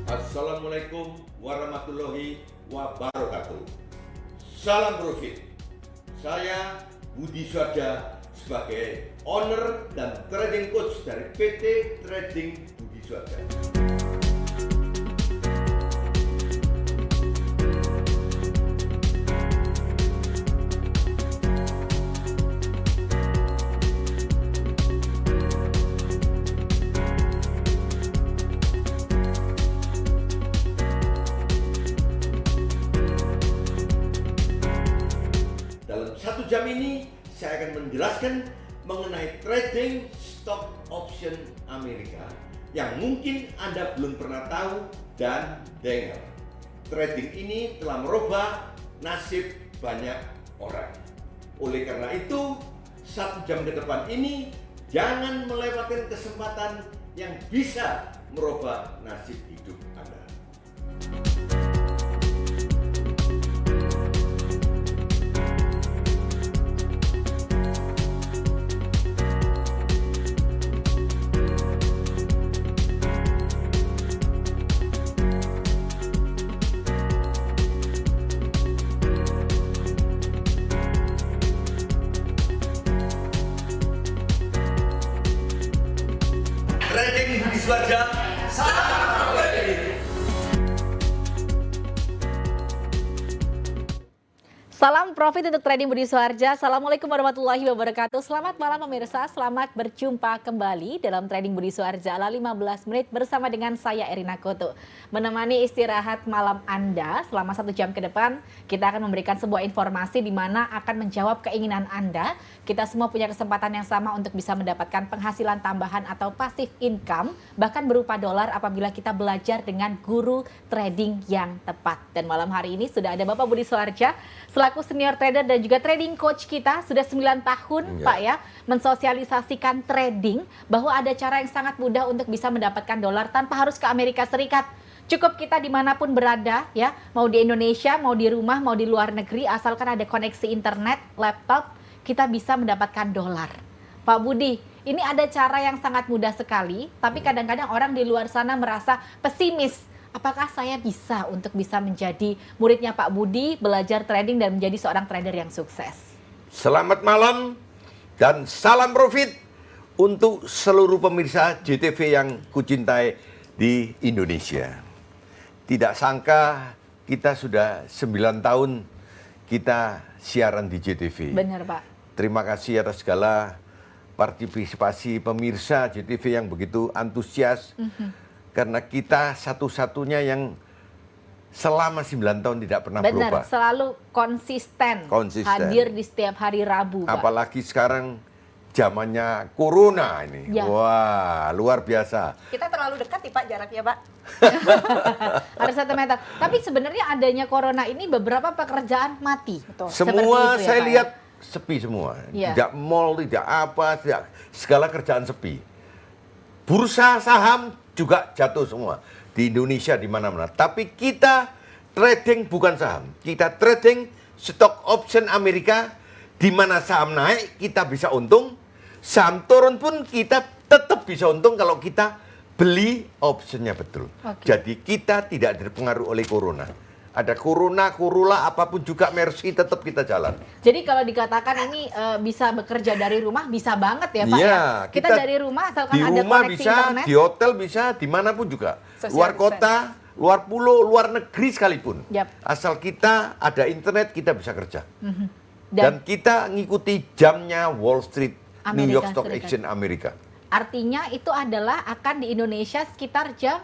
Assalamualaikum warahmatullahi wabarakatuh. Salam profit. Saya Budi Swarja sebagai owner dan trading coach dari PT Trading Budi Swarja. Dalam 1 jam ini saya akan menjelaskan mengenai trading stock option Amerika yang mungkin Anda belum pernah tahu dan dengar. Trading ini telah merubah nasib banyak orang. Oleh karena itu, 1 jam ke depan ini jangan melewatkan kesempatan yang bisa merubah nasib hidup Anda. Trading Budi Swarja, salam profit. Salam profit untuk Trading Budi Swarja. Assalamualaikum warahmatullahi wabarakatuh. Selamat malam pemirsa, selamat berjumpa kembali dalam Trading Budi Swarja ala 15 menit bersama dengan saya Erina Koto. Menemani istirahat malam Anda selama 1 jam ke depan, kita akan memberikan sebuah informasi di mana akan menjawab keinginan Anda. Kita semua punya kesempatan yang sama untuk bisa mendapatkan penghasilan tambahan atau passive income, bahkan berupa dolar apabila kita belajar dengan guru trading yang tepat. Dan malam hari ini sudah ada Bapak Budi Swarja, selaku senior trader dan juga trading coach kita, sudah 9 tahun Pak ya, mensosialisasikan trading bahwa ada cara yang sangat mudah untuk bisa mendapatkan dolar tanpa harus ke Amerika Serikat. Cukup kita dimanapun berada ya, mau di Indonesia, mau di rumah, mau di luar negeri, asalkan ada koneksi internet, laptop, kita bisa mendapatkan dolar. Pak Budi, ini ada cara yang sangat mudah sekali, tapi kadang-kadang orang di luar sana merasa pesimis. Apakah saya bisa untuk bisa menjadi muridnya Pak Budi, belajar trading dan menjadi seorang trader yang sukses? Selamat malam dan salam profit untuk seluruh pemirsa JTV yang kucintai di Indonesia. Tidak sangka kita sudah 9 tahun kita siaran di JTV. Benar Pak. Terima kasih atas segala partisipasi pemirsa JTV yang begitu antusias. Karena kita satu-satunya yang selama 9 tahun tidak pernah berubah. Benar, selalu konsisten. Hadir di setiap hari Rabu, Pak. Apalagi sekarang zamannya corona ini. Ya. Wah, luar biasa. Kita terlalu dekat nih Pak jaraknya Pak. Harus 1 meter. Tapi sebenarnya adanya corona ini beberapa pekerjaan mati. Betul. Semua Seperti itu ya, saya Pak, ya? lihat sepi semua. Ya. Tidak mall, tidak apa, tidak, segala kerjaan sepi. Bursa saham juga jatuh semua di Indonesia di mana-mana. Tapi kita trading bukan saham. Kita trading stock option Amerika, di mana saham naik kita bisa untung, saham turun pun kita tetap bisa untung kalau kita beli optionnya betul. Oke. Jadi kita tidak terpengaruh oleh corona. Ada corona, corula, apapun juga Mercy tetap kita jalan. Jadi kalau dikatakan ini bisa bekerja dari rumah, bisa banget ya Pak Iya, ya? Kita dari rumah asalkan di ada rumah koneksi bisa, internet. di hotel bisa, dimanapun juga. Social Luar distance. kota, luar pulau, luar negeri sekalipun. Yap. Asal kita ada internet, kita bisa kerja. Dan Dan kita ngikuti jamnya Wall Street, New Amerika York Stock Serikat. Exchange Amerika. artinya itu adalah akan di Indonesia sekitar jam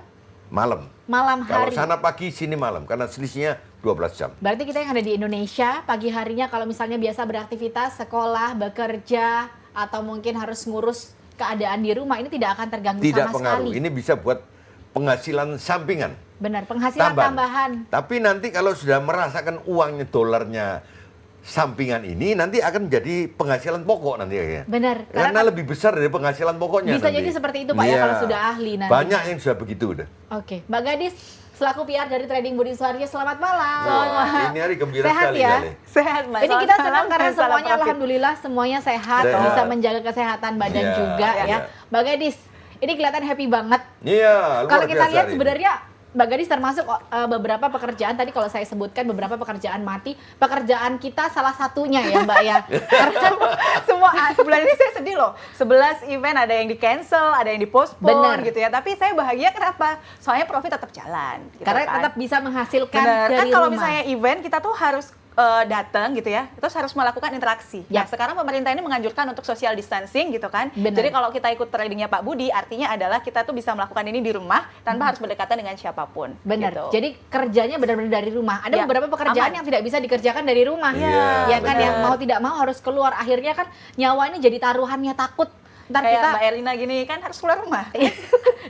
Malam. malam Kalau hari. sana pagi, sini malam. Karena selisihnya 12 jam. Berarti kita yang ada di Indonesia, pagi harinya kalau misalnya biasa beraktivitas, sekolah, bekerja, atau mungkin harus ngurus keadaan di rumah, ini tidak akan terganggu Tidak sama pengaruh. sekali. Ini bisa buat penghasilan sampingan. Benar, penghasilan tambahan. Tapi nanti kalau sudah merasakan uangnya, dolarnya, sampingan ini, nanti akan menjadi penghasilan pokok nanti ya. Benar. Karena lebih besar dari penghasilan pokoknya Bisa nanti. jadi seperti itu Pak ya, Iya. kalau sudah ahli nanti. Banyak yang sudah begitu udah. Oke, Mbak Gadis, selaku PR dari Trading Budi Swarja, selamat malam. Wah, ini hari gembira Sehat sekali ya? kali. Sehat Mbak. Ini kita senang karena semuanya alhamdulillah semuanya sehat, Sehat. bisa menjaga kesehatan badan Iya, juga iya. ya. Mbak Gadis, ini kelihatan happy banget. Iya, luar Kalau kita biasa lihat hari ini. sebenarnya Mbak Gadis termasuk beberapa pekerjaan tadi kalau saya sebutkan beberapa pekerjaan mati, pekerjaan kita salah satunya ya Mbak ya. Karena Semua bulan ini saya sedih loh. 11 event ada yang di cancel, ada yang dipostpone Bener. gitu ya. Tapi saya bahagia kenapa? Soalnya profit tetap jalan. Gitu karena kan. tetap bisa menghasilkan Bener. dari Kan kalau rumah. misalnya event kita tuh harus datang gitu ya, terus harus melakukan interaksi. Nah, Yap. sekarang pemerintah ini menganjurkan untuk social distancing gitu kan. Benar. Jadi kalau kita ikut tradingnya Pak Budi, artinya adalah kita tuh bisa melakukan ini di rumah tanpa harus berdekatan dengan siapapun. Benar. Gitu. Jadi kerjanya benar-benar dari rumah. Ada Ya, beberapa pekerjaan aman. yang tidak bisa dikerjakan dari rumah. Iya, Ya kan benar. yang mau tidak mau harus keluar. Akhirnya kan nyawa ini jadi taruhannya takut. Ntar Kayak kita Mbak Elina gini kan harus keluar rumah.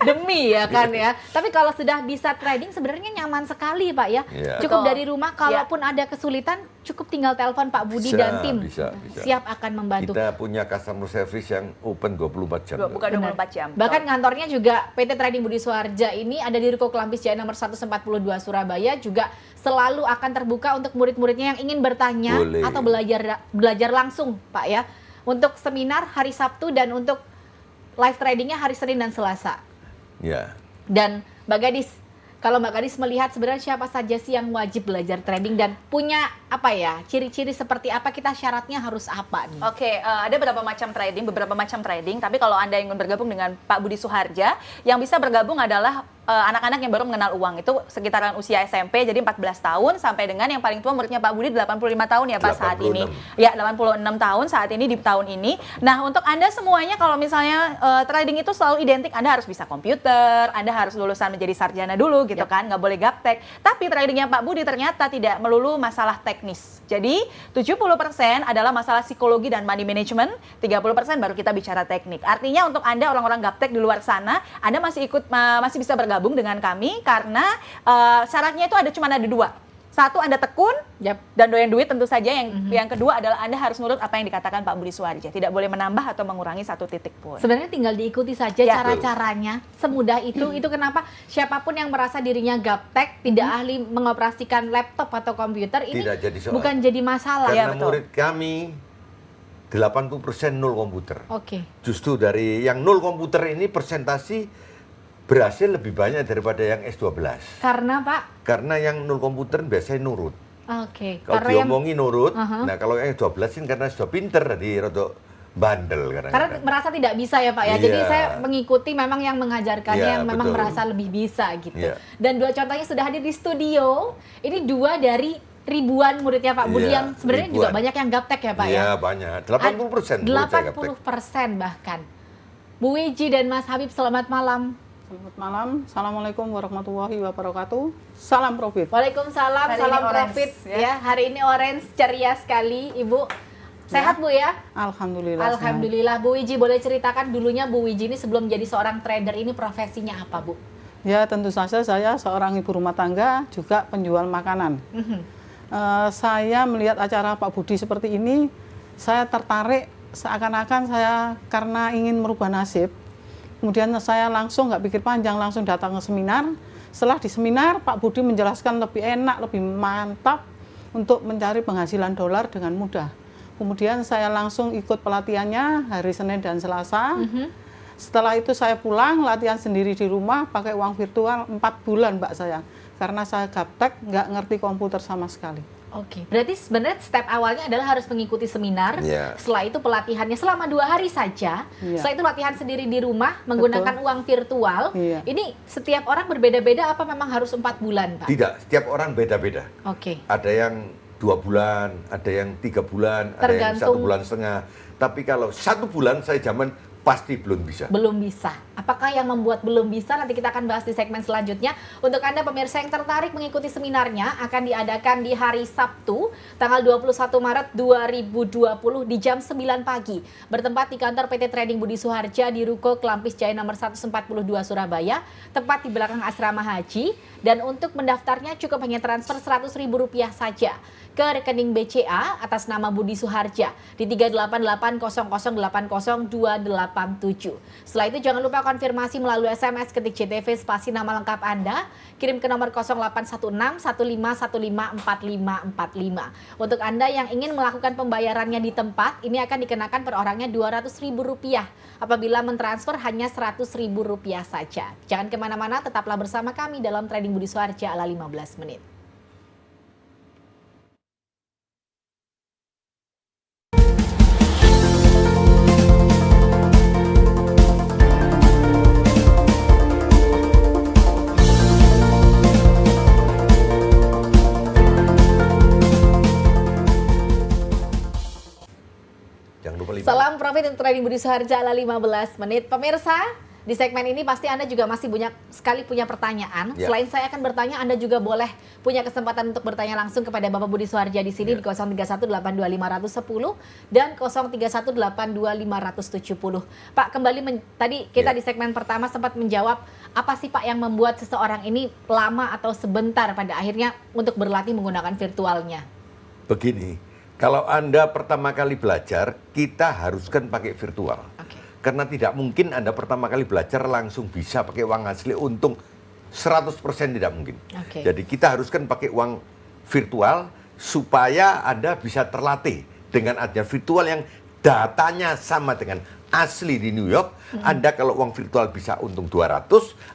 demi ya kan ya. Tapi kalau sudah bisa trading sebenarnya nyaman sekali Pak ya. Iya. Cukup Betul. dari rumah, kalaupun ada kesulitan cukup tinggal telepon Pak Budi Bisa, dan tim. bisa. Siap akan membantu. Kita punya customer service yang open 24 jam. Bukan Benar. 24 jam. Bahkan kantornya juga PT Trading Budi Suharja ini ada di Ruko Kelampis Jaya nomor 142 Surabaya, juga selalu akan terbuka untuk murid-muridnya yang ingin bertanya Boleh. atau belajar langsung Pak ya. Untuk seminar hari Sabtu dan untuk live tradingnya hari Senin dan Selasa. Ya. Dan Mbak Gadis, kalau Mbak Gadis melihat sebenarnya siapa saja sih yang wajib belajar trading dan punya apa ya, ciri-ciri seperti apa, kita syaratnya harus apa nih? Oke, ada beberapa macam trading. Tapi kalau Anda ingin bergabung dengan Pak Budi Suharja, yang bisa bergabung adalah anak-anak yang baru mengenal uang. Itu sekitaran usia SMP, jadi 14 tahun sampai dengan yang paling tua muridnya Pak Budi 85 tahun ya Pak saat ini. 86. Ya, 86 tahun saat ini di tahun ini. Nah, untuk Anda semuanya kalau misalnya trading itu selalu identik, Anda harus bisa komputer, Anda harus lulusan menjadi sarjana dulu gitu kan, nggak boleh gaptek. Tapi tradingnya Pak Budi ternyata tidak melulu masalah teknis. Jadi 70% adalah masalah psikologi dan money management, 30% baru kita bicara teknik. Artinya untuk Anda orang-orang gaptek di luar sana, Anda masih bisa bergabung dengan kami karena syaratnya itu cuma ada dua. Satu, Anda tekun Yap. dan doyan duit tentu saja. Yang kedua adalah Anda harus nurut apa yang dikatakan Pak Budi Suharja. Tidak boleh menambah atau mengurangi satu titik pun. Sebenarnya tinggal diikuti saja Ya. cara-caranya, semudah itu. Itu kenapa siapapun yang merasa dirinya gaptek, tidak ahli mengoperasikan laptop atau komputer, ini Tidak jadi soal. bukan jadi masalah. Ya, Karena betul. murid kami 80% nol komputer. Oke. Justru dari yang nol komputer ini persentasi berhasil lebih banyak daripada yang S12. Karena Pak, Karena yang nol komputer biasanya nurut. oke. Kalau Karena yang diomongin nurut, Aha. nah kalau yang S12 kan karena sudah pinter, jadi rada bandel karena kadang-kadang. merasa tidak bisa ya Pak ya. Jadi Iya. saya mengikuti memang yang mengajarkannya Iya, yang memang betul. merasa lebih bisa gitu. Iya. Dan dua contohnya sudah hadir di studio. Ini dua dari ribuan muridnya Pak Budi Iya, yang sebenarnya juga ribuan. banyak yang gaptek ya Pak ya. Iya, banyak. 80% murid saya gaptek. 80% bahkan. Bu Wiji dan Mas Habib, selamat malam. Selamat malam, Assalamualaikum warahmatullahi wabarakatuh. Salam profit. Waalaikumsalam, Hari salam ini orange, profit ya. ya. Hari ini orange ceria sekali, Ibu. Sehat Bu ya? Alhamdulillah. Alhamdulillah. Bu Wiji, boleh ceritakan dulunya Bu Wiji ini sebelum jadi seorang trader ini profesinya apa Bu? sehat. Ya tentu saja saya seorang ibu rumah tangga, juga penjual makanan. Saya melihat acara Pak Budi seperti ini, saya tertarik seakan-akan saya karena ingin merubah nasib. Kemudian saya langsung nggak pikir panjang, langsung datang ke seminar. Setelah di seminar, Pak Budi menjelaskan lebih enak, lebih mantap untuk mencari penghasilan dolar dengan mudah. Kemudian saya langsung ikut pelatihannya hari Senin dan Selasa. Setelah itu saya pulang, latihan sendiri di rumah, pakai uang virtual 4 bulan Mbak saya. Karena saya gaptek, nggak ngerti komputer sama sekali. Oke, berarti sebenarnya step awalnya adalah harus mengikuti seminar. Iya. Setelah itu pelatihannya selama 2 hari saja. Iya. Setelah itu latihan sendiri di rumah menggunakan uang virtual. Iya. Ini setiap orang berbeda-beda apa memang harus 4 bulan Pak? Tidak, setiap orang beda-beda. Oke. Ada yang 2 bulan, ada yang 3 bulan, ada yang 1 Tergantung. bulan setengah. Tapi kalau 1 bulan saya jamin pasti belum bisa. Belum bisa. Apakah yang membuat belum bisa? Nanti kita akan bahas di segmen selanjutnya. Untuk Anda pemirsa yang tertarik mengikuti seminarnya, akan diadakan di hari Sabtu, tanggal 21 Maret 2020 di jam 9 pagi. Bertempat di kantor PT Trading Budi Suharja di Ruko Kelampis Jaya nomor 142 Surabaya, tepat di belakang asrama haji. Dan untuk mendaftarnya cukup hanya transfer Rp100.000 saja ke rekening BCA atas nama Budi Suharja di 388008028 Setelah itu jangan lupa konfirmasi melalui SMS ketik JTV spasi nama lengkap Anda, kirim ke nomor 0816 15154545. Untuk Anda yang ingin melakukan pembayarannya di tempat, ini akan dikenakan per orangnya Rp200.000 apabila mentransfer hanya Rp100.000 saja. Jangan kemana-mana, tetaplah bersama kami dalam Trading Budi Suharja ala 15 menit. Jangan lupa 5. Salam profit untuk Trading Budi Suharja ala 15 menit. Pemirsa, di segmen ini pasti Anda juga masih banyak sekali punya pertanyaan. Ya. Selain saya akan bertanya, Anda juga boleh punya kesempatan untuk bertanya langsung kepada Bapak Budi Suharja di sini di 03182510 dan 03182570. Pak, kembali tadi kita di segmen pertama sempat menjawab apa sih Pak yang membuat seseorang ini lama atau sebentar pada akhirnya untuk berlatih menggunakan virtualnya? Begini, kalau Anda pertama kali belajar, kita haruskan pakai virtual. Oke. Karena tidak mungkin Anda pertama kali belajar langsung bisa pakai uang asli, untung 100% tidak mungkin. Oke. Jadi kita haruskan pakai uang virtual supaya Anda bisa terlatih dengan adanya virtual yang datanya sama dengan asli di New York. Anda kalau uang virtual bisa untung 200,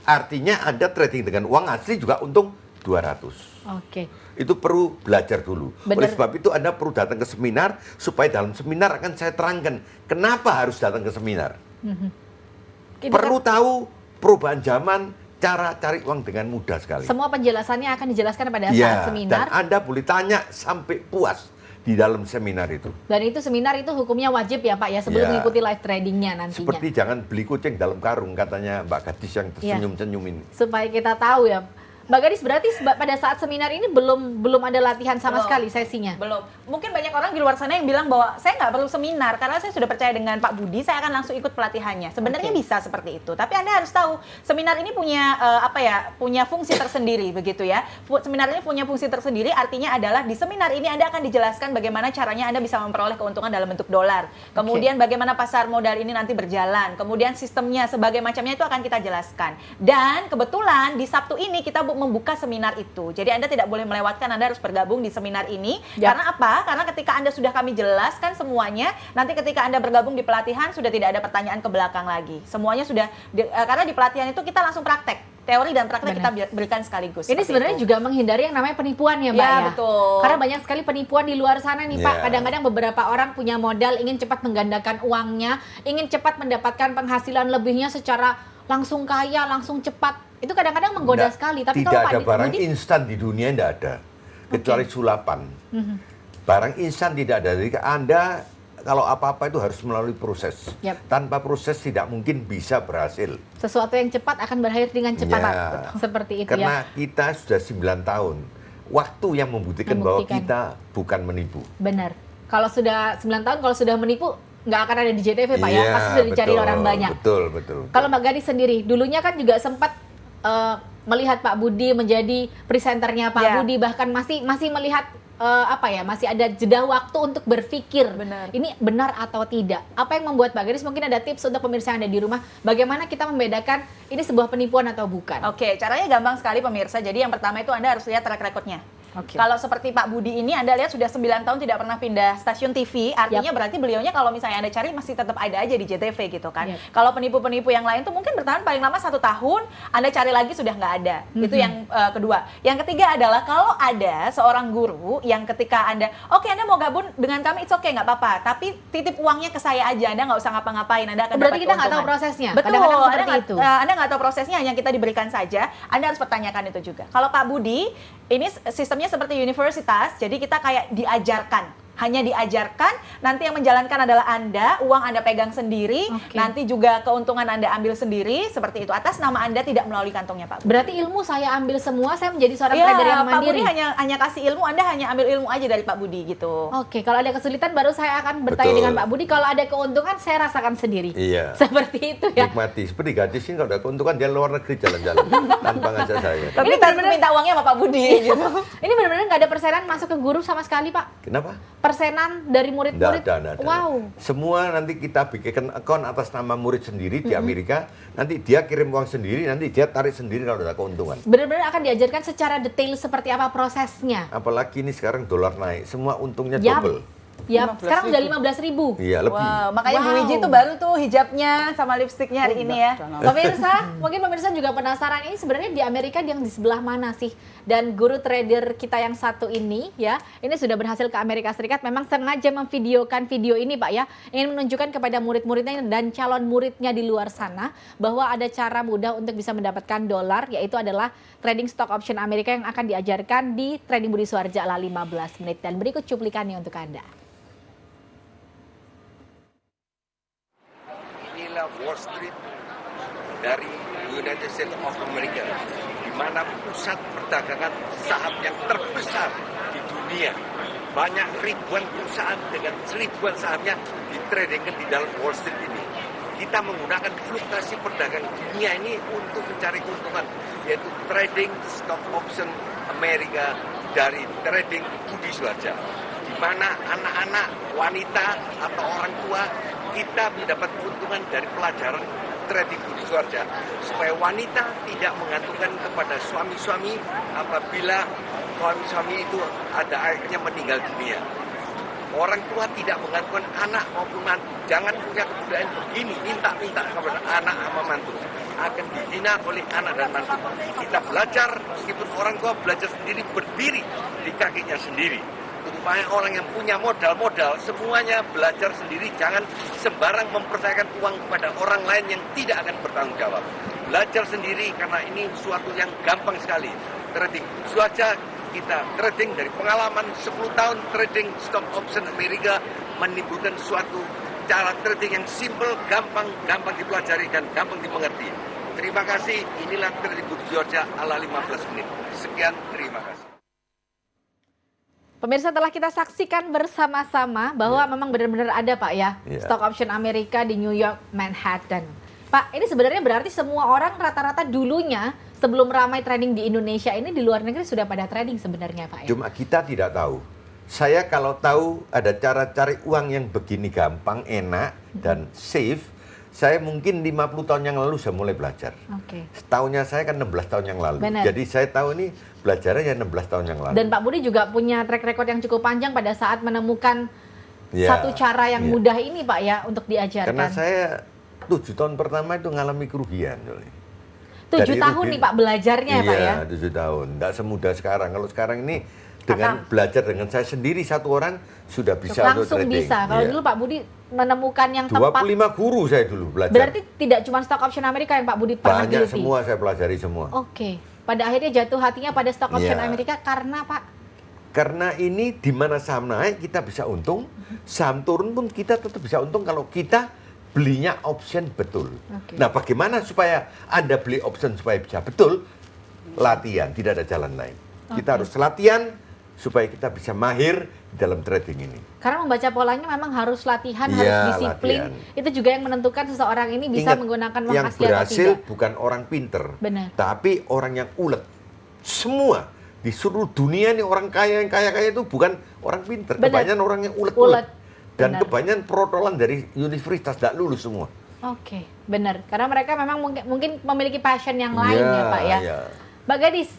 artinya Anda trading dengan uang asli juga untung 200. Oke. Itu perlu belajar dulu. Bener. Oleh sebab itu Anda perlu datang ke seminar, supaya dalam seminar akan saya terangkan kenapa harus datang ke seminar. Itu Perlu tahu perubahan zaman, cara cari uang dengan mudah sekali. semua penjelasannya akan dijelaskan pada saat Ya, dan seminar. Anda boleh tanya sampai puas di dalam seminar itu. Dan itu seminar itu hukumnya wajib ya Pak ya sebelum Ya. mengikuti live tradingnya nantinya. Seperti jangan beli kucing dalam karung, katanya Mbak Gadis yang tersenyum-senyum ini. Supaya kita tahu ya. Mbak Gadis, berarti pada saat seminar ini belum ada latihan sama Belum. sekali sesinya? Belum. Mungkin banyak orang di luar sana yang bilang bahwa saya nggak perlu seminar karena saya sudah percaya dengan Pak Budi, saya akan langsung ikut pelatihannya. Sebenarnya Oke. bisa seperti itu. Tapi Anda harus tahu, seminar ini punya punya fungsi tersendiri begitu ya. Seminar ini punya fungsi tersendiri, artinya adalah di seminar ini Anda akan dijelaskan bagaimana caranya Anda bisa memperoleh keuntungan dalam bentuk dolar. Kemudian bagaimana pasar modal ini nanti berjalan. Kemudian sistemnya sebagai macamnya itu akan kita jelaskan. Dan kebetulan di Sabtu ini kita membuka seminar itu. Jadi Anda tidak boleh melewatkan, Anda harus bergabung di seminar ini. Ya. Karena apa? Karena ketika Anda sudah kami jelaskan semuanya, nanti ketika Anda bergabung di pelatihan sudah tidak ada pertanyaan ke belakang lagi. Semuanya sudah karena di pelatihan itu kita langsung praktek. Teori dan praktek Benar. kita berikan sekaligus. Ini seperti sebenarnya itu. juga menghindari yang namanya penipuan ya Mbak Ya, ya? betul. Karena banyak sekali penipuan di luar sana nih Pak. Ya. Kadang-kadang beberapa orang punya modal, ingin cepat menggandakan uangnya, ingin cepat mendapatkan penghasilan lebihnya secara langsung kaya, langsung cepat. Itu kadang-kadang menggoda Nggak, sekali. Tapi tidak kalau ada Pak barang Budi, instan di dunia, tidak ada. Kecuali sulapan. Barang instan tidak ada. Jadi Anda kalau apa-apa itu harus melalui proses. Yap. Tanpa proses tidak mungkin bisa berhasil. sesuatu yang cepat akan berakhir dengan cepat. Ya. Seperti itu Karena ya. kita sudah 9 tahun. Waktu yang membuktikan bahwa Membuktikan. kita bukan menipu. Benar. Kalau sudah 9 tahun, kalau sudah menipu, nggak akan ada di JTV Pak ya. Iya, Pasti sudah dicari betul, orang banyak. Betul, betul. Kalau Mbak Gadis sendiri, dulunya kan juga sempat melihat Pak Budi menjadi presenternya Pak Ya. Budi, bahkan masih melihat masih ada jeda waktu untuk berpikir Benar. ini benar atau tidak. Apa yang membuat Mbak Gadis, mungkin ada tips untuk pemirsa yang ada di rumah, bagaimana kita membedakan ini sebuah penipuan atau bukan? Oke, caranya gampang sekali pemirsa. Jadi yang pertama itu Anda harus lihat track record-nya. Oke. Kalau seperti Pak Budi ini Anda lihat sudah 9 tahun tidak pernah pindah stasiun TV, artinya berarti beliaunya kalau misalnya Anda cari masih tetap ada aja di JTV gitu kan. Yap. Kalau penipu-penipu yang lain tuh mungkin bertahan paling lama 1 tahun, Anda cari lagi sudah nggak ada. Itu yang kedua. Yang ketiga adalah kalau ada seorang guru yang ketika Anda, oke Anda mau gabung dengan kami, it's okay nggak apa-apa, tapi titip uangnya ke saya aja, Anda nggak usah ngapa-ngapain, Anda akan Berarti dapat kita nggak tahu keuntungan. prosesnya. Betul, Kadang-kadang Anda seperti nggak- itu. Anda nggak tahu prosesnya, hanya kita diberikan saja. Anda harus pertanyakan itu juga. Kalau Pak Budi, ini sistemnya seperti universitas, jadi kita kayak diajarkan. Hanya diajarkan, nanti yang menjalankan adalah Anda, uang Anda pegang sendiri, Oke. nanti juga keuntungan Anda ambil sendiri, seperti itu. Atas nama Anda tidak melalui kantongnya Pak Budi. Berarti ilmu saya ambil semua, saya menjadi seorang Iya, trader yang Pak Budi mandiri. hanya kasih ilmu, Anda hanya ambil ilmu aja dari Pak Budi gitu. Oke, kalau ada kesulitan baru saya akan bertanya Betul. dengan Pak Budi. Kalau ada keuntungan saya rasakan sendiri. Iya. Seperti itu ya. Nikmati. Seperti Gadis ini kalau ada keuntungan dia luar negeri jalan-jalan tanpa ngajak saya. Tapi Ini tetap benar-benar- minta uangnya sama Pak Budi gitu. Ini benar-benar nggak ada persenan masuk ke guru sama sekali Pak. Kenapa? persenan dari murid-murid? Nggak ada. Wow. Semua nanti kita bikin akun atas nama murid sendiri di Amerika, nanti dia kirim uang sendiri, nanti dia tarik sendiri kalau ada keuntungan. Benar-benar akan diajarkan secara detail seperti apa prosesnya. Apalagi ini sekarang dolar naik, semua untungnya Yap. double. Ya, 15.000. sekarang udah 15.000. Iya, lebih. Wow, makanya Bu Wow. Wiji tuh baru tuh hijabnya sama lipstiknya hari ini ya. Pemirsa, mungkin pemirsa juga penasaran ini sebenarnya di Amerika yang di sebelah mana sih? Dan guru trader kita yang satu ini ya, ini sudah berhasil ke Amerika Serikat, memang sengaja memvideokan video ini Pak ya, ingin menunjukkan kepada murid-muridnya dan calon muridnya di luar sana bahwa ada cara mudah untuk bisa mendapatkan dolar, yaitu adalah trading stock option Amerika yang akan diajarkan di Trading Budi Suharja ala 15 menit. Dan berikut cuplikannya untuk Anda. Inilah Wall Street dari United States of America, di mana pusat perdagangan saham yang terbesar di dunia. Banyak ribuan perusahaan dengan ribuan sahamnya ditradingkan di dalam Wall Street ini. Kita menggunakan fluktuasi perdagangan dunia ini untuk mencari keuntungan, yaitu trading stock option Amerika dari Trading Budi Suharja, di mana anak-anak, wanita atau orang tua kita mendapat keuntungan dari pelajaran Trading Budi Suharja, supaya wanita tidak menggantungkan kepada suami-suami apabila suami-suami itu ada akhirnya meninggal dunia. Orang tua tidak menggantungkan anak maupun mantu. Jangan punya kebudayaan begini, minta-minta kepada anak sama mantu. Akan dihina oleh anak dan mantu. Kita belajar, meskipun orang tua belajar sendiri, berdiri di kakinya sendiri. Supaya orang yang punya modal-modal, semuanya belajar sendiri. Jangan sembarang mempercayakan uang kepada orang lain yang tidak akan bertanggung jawab. Belajar sendiri karena ini suatu yang gampang sekali. Trading Suharja, kita trading dari pengalaman 10 tahun trading stock option Amerika, menimbulkan suatu cara trading yang simple, gampang dipelajari dan gampang dimengerti. Terima kasih, inilah Trading Budi Suharja ala 15 menit. Sekian, terima kasih. Pemirsa, telah kita saksikan bersama-sama bahwa memang benar-benar ada Pak ya, stock option Amerika di New York, Manhattan. Pak, ini sebenarnya berarti semua orang rata-rata dulunya sebelum ramai trading di Indonesia ini di luar negeri sudah pada trading sebenarnya Pak ya? Cuma kita tidak tahu. Saya kalau tahu ada cara cari uang yang begini gampang, enak, dan safe, saya mungkin 50 tahun yang lalu sudah mulai belajar. Oke. Setahunnya saya kan 16 tahun yang lalu. Benar. Jadi saya tahu ini belajarnya ya 16 tahun yang lalu. Dan Pak Budi juga punya track record yang cukup panjang pada saat menemukan Ya, satu cara yang ya. mudah ini Pak ya untuk diajarkan. Karena saya 7 tahun pertama itu ngalami kerugian. 7 Dari tahun rugi- nih Pak belajarnya ya Pak ya? Iya, 7 tahun. Tidak semudah sekarang. Kalau sekarang ini dengan belajar dengan saya sendiri satu orang sudah bisa untuk Langsung trading. bisa. Kalau Iya. dulu Pak Budi menemukan yang tepat. 25 guru saya dulu belajar. Berarti tidak cuma stock option Amerika yang Pak Budi pernah banyak geluti? semua saya pelajari semua. Oke. Pada akhirnya jatuh hatinya pada stock option Iya. Amerika karena Pak? Karena ini di mana saham naik kita bisa untung, saham turun pun kita tetap bisa untung kalau kita belinya option betul. Oke. Nah, bagaimana supaya Anda beli option supaya bisa betul? Latihan, tidak ada jalan lain. Kita harus latihan supaya kita bisa mahir dalam trading ini. Karena membaca polanya memang harus latihan, Iya, harus disiplin. latihan. Itu juga yang menentukan seseorang ini bisa Ingat, menggunakan uang yang asli atau berhasil tidak. bukan orang pinter, Benar. tapi orang yang ulet. Semua di seluruh dunia nih orang kaya yang kaya-kaya itu bukan orang pinter, Benar. kebanyakan orang yang Ulet. ulet-ulet. Dan Benar. kebanyakan protolan dari universitas tidak lulus semua. Oke, benar. Karena mereka memang mungkin memiliki passion yang lain ya Pak ya. Iya. Mbak Gadis,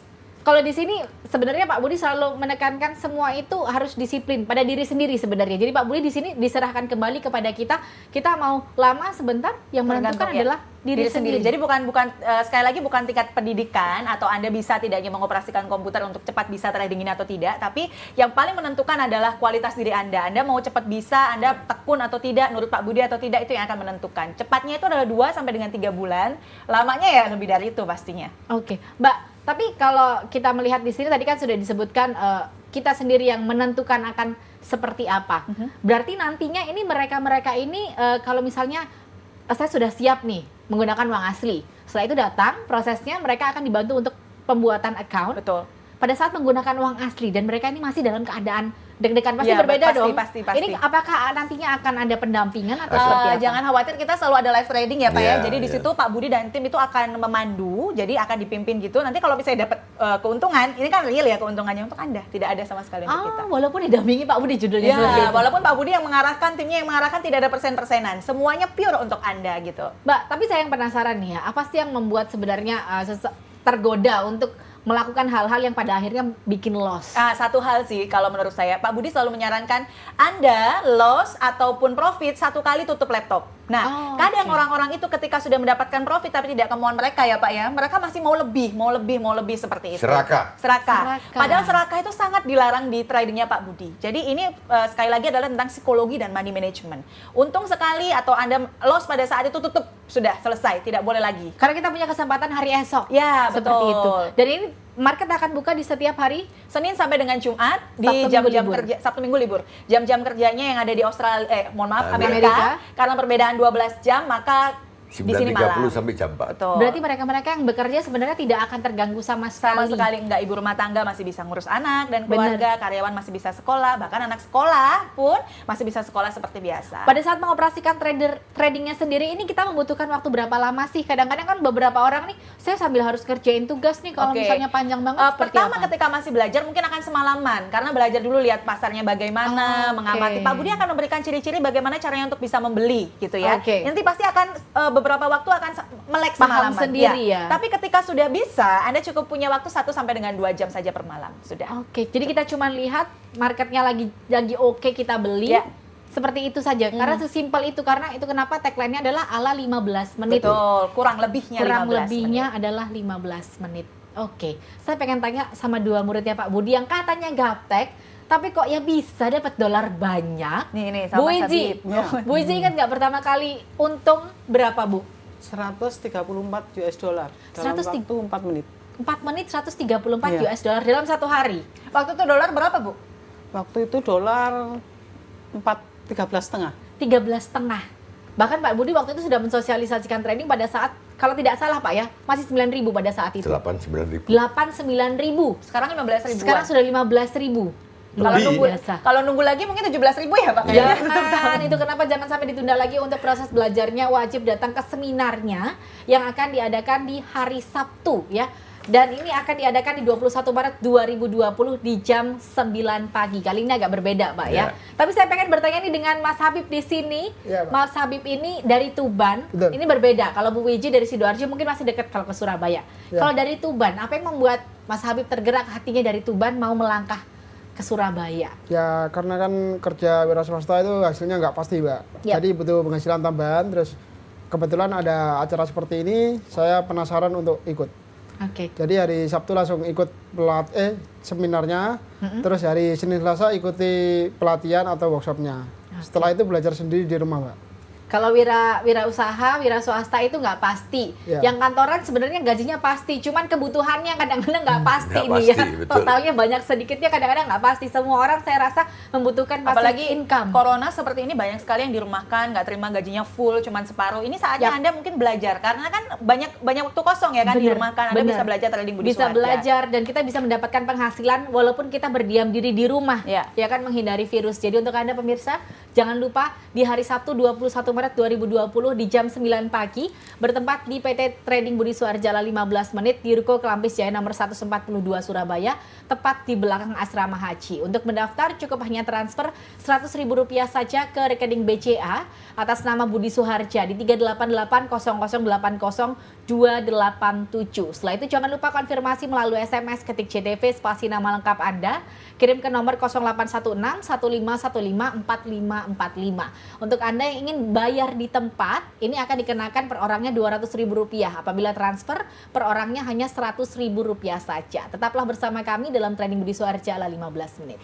kalau di sini sebenarnya Pak Budi selalu menekankan semua itu harus disiplin pada diri sendiri sebenarnya. Jadi Pak Budi di sini diserahkan kembali kepada kita. Kita mau lama sebentar, yang menentukan Tergantung, ya, adalah diri sendiri. Jadi bukan sekali lagi bukan tingkat pendidikan atau Anda bisa tidaknya mengoperasikan komputer untuk cepat bisa trading ini atau tidak, tapi yang paling menentukan adalah kualitas diri Anda. Anda mau cepat bisa, Anda tekun atau tidak, nurut Pak Budi atau tidak, itu yang akan menentukan. Cepatnya itu adalah 2 sampai dengan 3 bulan, lamanya ya lebih dari itu pastinya. Oke, Mbak. Tapi kalau kita melihat di sini tadi kan sudah disebutkan kita sendiri yang menentukan akan seperti apa. Berarti nantinya ini mereka ini kalau misalnya saya sudah siap nih menggunakan uang asli. Setelah itu datang prosesnya mereka akan dibantu untuk pembuatan account. Betul. Pada saat menggunakan uang asli dan mereka ini masih dalam keadaan Deg-degan pasti Iya, berbeda pasti, dong. pasti. Ini apakah nantinya akan ada pendampingan atau seperti apa? Jangan khawatir, kita selalu ada live trading ya Pak ya. Iya, Jadi di iya. situ Pak Budi dan tim itu akan memandu, jadi akan dipimpin gitu. Nanti kalau misalnya dapat keuntungan, ini kan real ya keuntungannya untuk Anda. Tidak ada sama sekali untuk kita. Walaupun didampingi Pak Budi judulnya seperti Ya, itu. walaupun Pak Budi yang mengarahkan, timnya yang mengarahkan, tidak ada persen-persenan. Semuanya pure untuk Anda gitu. Mbak, tapi saya yang penasaran nih ya, apa sih yang membuat sebenarnya tergoda untuk melakukan hal-hal yang pada akhirnya bikin loss? Satu hal sih kalau menurut saya, Pak Budi selalu menyarankan Anda loss ataupun profit satu kali tutup laptop. Nah, kadang orang-orang itu ketika sudah mendapatkan profit tapi tidak kemauan mereka ya Pak ya, mereka masih mau lebih seperti itu. Serakah. Serakah. Padahal serakah itu sangat dilarang di tradingnya Pak Budi. Jadi ini sekali lagi adalah tentang psikologi dan money management. Untung sekali atau Anda loss pada saat itu tutup, sudah selesai, tidak boleh lagi. Karena kita punya kesempatan hari esok. Ya, Seperti betul. itu. Dan ini market akan buka di setiap hari Senin sampai dengan Jumat di Sabtu, Minggu jam-jam libur. kerja, Sabtu Minggu libur. Jam-jam kerjanya yang ada di Australia, Amerika. Amerika. Karena perbedaan 12 jam, maka di sini 9.30 malam. sampai jam 4. Betul. Berarti mereka-mereka yang bekerja sebenarnya tidak akan terganggu sama sama sekali. sekali enggak, ibu rumah tangga masih bisa ngurus anak dan keluarga, karyawan masih bisa sekolah, bahkan anak sekolah pun masih bisa sekolah seperti biasa. Pada saat mengoperasikan tradingnya sendiri ini kita membutuhkan waktu berapa lama sih? Kadang-kadang kan beberapa orang nih, saya sambil harus kerjain tugas nih kalau Oke. misalnya panjang banget seperti Pertama apa? ketika masih belajar mungkin akan semalaman karena belajar dulu lihat pasarnya bagaimana, Oke. mengamati. Pak Budi akan memberikan ciri-ciri bagaimana caranya untuk bisa membeli gitu ya. Oke. Nanti pasti akan beberapa waktu akan melek Paham semalaman. sendiri ya. Tapi ketika sudah bisa, Anda cukup punya waktu 1 sampai dengan 2 jam saja per malam. Sudah. Oke, jadi kita cuma lihat marketnya lagi oke kita beli. Ya. Seperti itu saja. Karena sesimpel itu, karena itu kenapa tagline-nya adalah ala 15 menit. Betul, kurang lebihnya Kurang 15 lebihnya menit. adalah 15 menit. Oke, saya pengen tanya sama dua muridnya Pak Budi yang katanya gaptek, tapi kok ya bisa dapat dolar banyak. Nih, Bu sama Iji, Habib. Ya. Bu Iji ingat nggak pertama kali untung berapa Bu? 134 US dollar dalam 130. waktu 4 menit. 4 menit 134 Iya. US dollar dalam satu hari. Waktu itu dolar berapa, Bu? Waktu itu dolar 13,5. 13,5. Bahkan Pak Budi waktu itu sudah mensosialisasikan trading pada saat, kalau tidak salah Pak ya, masih 9.000 pada saat itu. 8-9 ribu. 8-9.000. Sekarang 15 ribuan. Sekarang sudah 15.000. Kalau Lebih. nunggu, Biasa. kalau nunggu lagi mungkin 17.000 ya Pak? Jangan, itu kenapa jangan sampai ditunda lagi. Untuk proses belajarnya wajib datang ke seminarnya yang akan diadakan di hari Sabtu ya. Dan ini akan diadakan di 21 Maret 2020 di jam 9 pagi. Kali ini agak berbeda, Pak ya. Ya. Tapi saya pengen bertanya nih dengan Mas Habib di sini. Iya, Pak. Mas Habib ini dari Tuban. Betul. Ini berbeda. Kalau Bu Wiji dari Sidoarjo mungkin masih dekat kalau ke Surabaya. Ya. Kalau dari Tuban, apa yang membuat Mas Habib tergerak hatinya dari Tuban mau melangkah ke Surabaya? Ya karena kan kerja wira swasta itu hasilnya nggak pasti, Mbak. Yap. Jadi butuh penghasilan tambahan. Terus kebetulan ada acara seperti ini, saya penasaran untuk ikut. Oke. Jadi hari Sabtu langsung ikut seminarnya. Terus hari Senin Selasa ikuti pelatihan atau workshopnya. Setelah itu belajar sendiri di rumah, Mbak. Kalau wira usaha, wira swasta itu nggak pasti. Ya. Yang kantoran sebenarnya gajinya pasti, cuman kebutuhannya kadang-kadang nggak pasti Nggak nih ya. pasti, betul. Totalnya banyak sedikitnya kadang-kadang nggak pasti. Semua orang saya rasa membutuhkan passive Apalagi income. corona seperti ini banyak sekali yang dirumahkan, nggak terima gajinya full, cuman separuh. Ini saatnya Yap. Anda mungkin belajar karena kan banyak waktu kosong ya kan Bener, dirumahkan. Anda bener. bisa belajar trading Budi Bisa Suwarja. belajar dan kita bisa mendapatkan penghasilan walaupun kita berdiam diri di rumah. Ya. Ya kan, menghindari virus. Jadi untuk Anda pemirsa, jangan lupa di hari Sabtu 21 Maret 2020 di jam 9 pagi bertempat di PT Trading Budi Suwarja 15 menit di Ruko Kelampis Jaya nomor 142 Surabaya, tepat di belakang asrama haji. Untuk mendaftar cukup hanya transfer Rp100.000 saja ke rekening BCA atas nama Budi Suharja di 3880080287. Setelah itu jangan lupa konfirmasi melalui SMS, ketik CTV spasi nama lengkap Anda, kirim ke nomor 0816 1515 4545. Untuk Anda yang ingin bayar di tempat, ini akan dikenakan per orangnya Rp200.000. Apabila transfer, per orangnya hanya Rp100.000 saja. Tetaplah bersama kami dalam Trading Budi Suwarja ala 15 menit.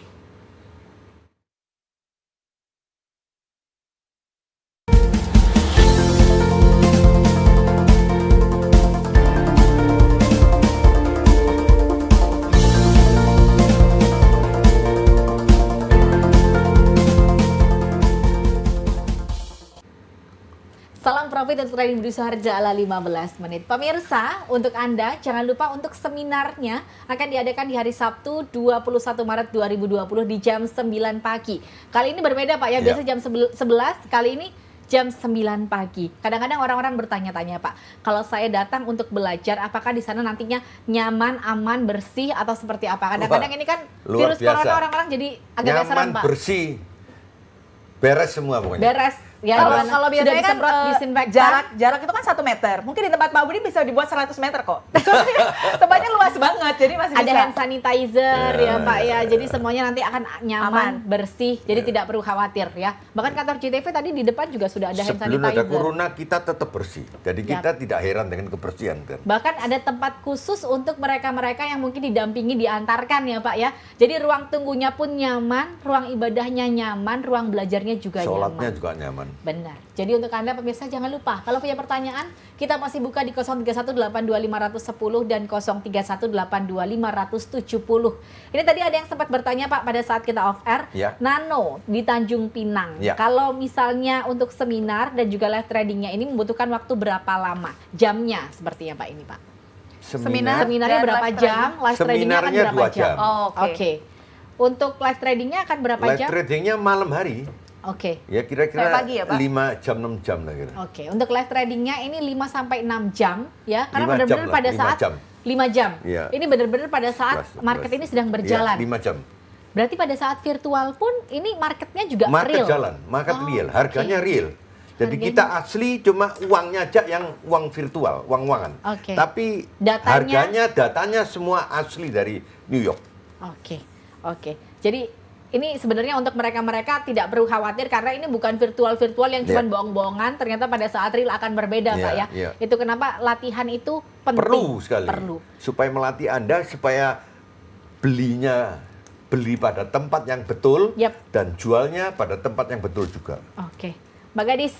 Salam profit Profit untuk Trading Budi Suharja ala 15 menit. Pemirsa, untuk Anda jangan lupa untuk seminarnya akan diadakan di hari Sabtu 21 Maret 2020 di jam 9 pagi. Kali ini berbeda Pak ya, biasa jam 11, kali ini jam 9 pagi. Kadang-kadang orang-orang bertanya-tanya Pak, kalau saya datang untuk belajar, apakah di sana nantinya nyaman, aman, bersih atau seperti apa? Kadang-kadang ini kan luar virus corona biasa. orang-orang jadi agak geseran Nyaman, Pak. bersih, beres semua pokoknya. Beres. Ya, Kalau biasanya kan disemprot disinfektan. jarak itu kan 1 meter. Mungkin di tempat Pak Budi bisa dibuat 100 meter kok. Tempatnya luas banget, jadi masih Ada bisa. hand sanitizer ya Pak ya. Jadi semuanya nanti akan nyaman, Aman. bersih. Jadi tidak perlu khawatir ya. Bahkan kantor JTV tadi di depan juga sudah ada hand Sebelum sanitizer. ada corona kita tetap bersih. Jadi kita tidak heran dengan kebersihan kan. Bahkan ada tempat khusus untuk mereka-mereka yang mungkin didampingi, diantarkan ya Pak ya. Jadi ruang tunggunya pun nyaman, ruang ibadahnya nyaman, ruang belajarnya juga Sholatnya nyaman. juga nyaman. Benar. Jadi untuk Anda pemirsa jangan lupa, kalau punya pertanyaan, kita masih buka di 03182510 dan 03182570. Ini tadi ada yang sempat bertanya Pak pada saat kita off air, Ya. Nano di Tanjung Pinang. Ya. Kalau misalnya untuk seminar dan juga live tradingnya ini membutuhkan waktu berapa lama? Jamnya sepertinya Pak ini Pak. Seminarnya Dan berapa live jam? Live tradingnya akan Seminarnya berapa 2 jam. Oh, oke. Oke. Untuk live tradingnya akan berapa Live jam? tradingnya malam hari. Oke. Ya kira-kira Kayak pagi ya, Pak? 5 jam 6 jam lah kira. Oke, untuk live tradingnya ini 5 sampai 6 jam ya, karena 5 jam benar-benar lah, pada 5 saat jam. 5 jam. Iya. Ini benar-benar pada saat 11. market ini sedang berjalan. Ya, 5 jam. Berarti pada saat virtual pun ini marketnya juga Market real. jalan, market Oh, real, oke. harganya real. Jadi Harganya- kita asli cuma uangnya aja yang uang virtual, uang-uangan. Oke. Tapi Datanya- datanya semua asli dari New York. Oke. Oke. Jadi ini sebenarnya untuk mereka-mereka tidak perlu khawatir karena ini bukan virtual-virtual yang cuma Iya. bohong-bohongan, ternyata pada saat real akan berbeda Iya, Pak ya. iya. Itu kenapa latihan itu penting. Perlu sekali. Perlu. Supaya melatih Anda supaya beli pada tempat yang betul Yap. dan jualnya pada tempat yang betul juga. Oke, Mbak Gadis,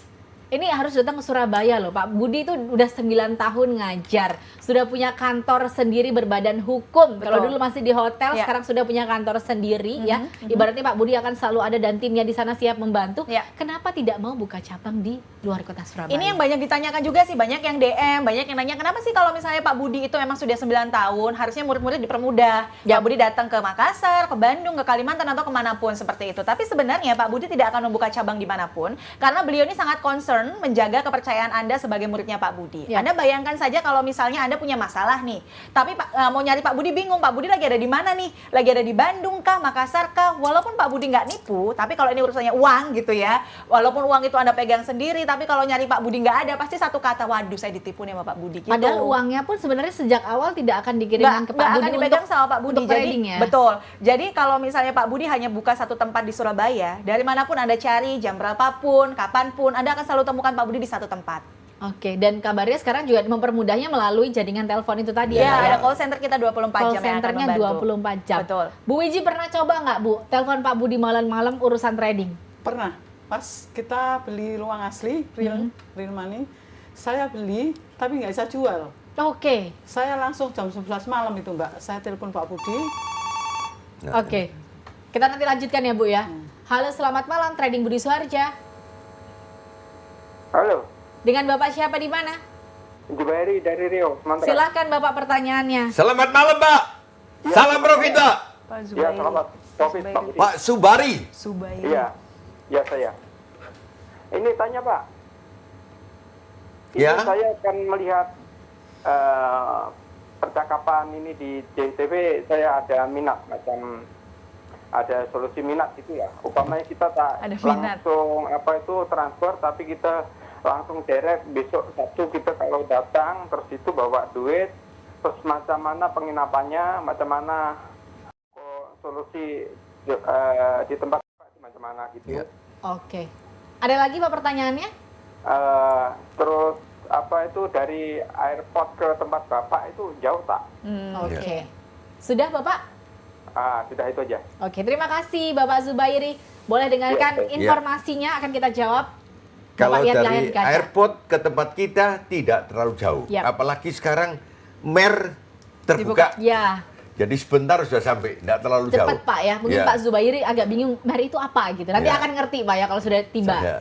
ini harus datang ke Surabaya loh. Pak Budi itu udah 9 tahun ngajar, sudah punya kantor sendiri berbadan hukum. Kalau Betul. dulu masih di hotel, Ya. sekarang sudah punya kantor sendiri ya. Ibaratnya Pak Budi akan selalu ada dan timnya di sana siap membantu. Ya. Kenapa tidak mau buka cabang di luar kota Surabaya? Ini yang banyak ditanyakan juga sih, banyak yang DM, banyak yang nanya, kenapa sih kalau misalnya Pak Budi itu memang sudah 9 tahun, harusnya murid-murid dipermudah. Ya. Pak Budi datang ke Makassar, ke Bandung, ke Kalimantan, atau kemanapun seperti itu. Tapi sebenarnya Pak Budi tidak akan membuka cabang dimanapun, karena beliau ini sangat concern menjaga kepercayaan Anda sebagai muridnya Pak Budi. Ya. Anda bayangkan saja kalau misalnya Anda punya masalah nih, tapi mau nyari Pak Budi bingung, Pak Budi lagi ada di mana nih? Lagi ada di Bandung kah, Makassar kah? Walaupun Pak Budi nggak nipu, tapi kalau ini urusannya uang gitu ya, walaupun uang itu Anda pegang sendiri, tapi kalau nyari Pak Budi nggak ada, pasti satu kata, waduh saya ditipu nih sama Pak Budi. Gitu. Padahal uangnya pun sebenarnya sejak awal tidak akan dikirimkan ke Pak nggak Budi akan dipegang untuk, sama Pak Budi. untuk trading Jadi, ya. Betul. Jadi kalau misalnya Pak Budi hanya buka satu tempat di Surabaya, dari manapun Anda cari, jam berapapun, kapanpun, Anda akan selalu temukan Pak Budi di satu tempat. Oke, dan kabarnya sekarang juga mempermudahnya melalui jaringan telepon itu tadi Ya, Pak, ada call center kita 24 Call jam yang akan centernya membantu. 24 jam. Betul. Bu Wiji pernah coba nggak Bu, telepon Pak Budi malam-malam urusan trading? Pernah, pas kita beli uang asli, real money, saya beli tapi nggak bisa jual. Oke, Saya langsung jam 11 malam itu Mbak, saya telepon Pak Budi. Nah, oke. Kita nanti lanjutkan ya Bu ya. Halo, selamat malam Trading Budi Suharja. Halo, Dengan Bapak siapa di mana? Jubairi dari Rio, Sumatera. Silahkan Bapak pertanyaannya. Selamat malam, Pak. Salam Profit, Pak. Pak Ya, Zubairi. selamat. Topik, Pak Budi. Pak Subari. Zubairi. Iya, ya saya. Ini tanya Pak. Ya. Ini saya akan melihat percakapan ini di JTV, saya ada minat macam ada solusi minat gitu ya. Upamanya kita tak Ada minat. langsung transfer, tapi kita langsung direct besok Sabtu kita kalau datang terus itu bawa duit, terus macam mana penginapannya, macam mana solusi di tempat macam mana gitu. Ya. Oke. Ada lagi Pak pertanyaannya? Terus apa itu dari airport ke tempat Bapak itu jauh tak? Oke. Sudah Bapak? Sudah itu aja. Oke, terima kasih Bapak Zubairi. Boleh dengarkan Ya. informasinya akan kita jawab. Kalau Bapak lihat layar dari kaca. airport ke tempat kita tidak terlalu jauh. Yap. Apalagi sekarang mer terbuka. Ya, Jadi sebentar sudah sampai, tidak terlalu jauh. cepat Pak ya. Mungkin Ya. Pak Zubairi agak bingung, Mer itu apa gitu. Nanti Ya. akan ngerti Pak ya kalau sudah tiba. Ya.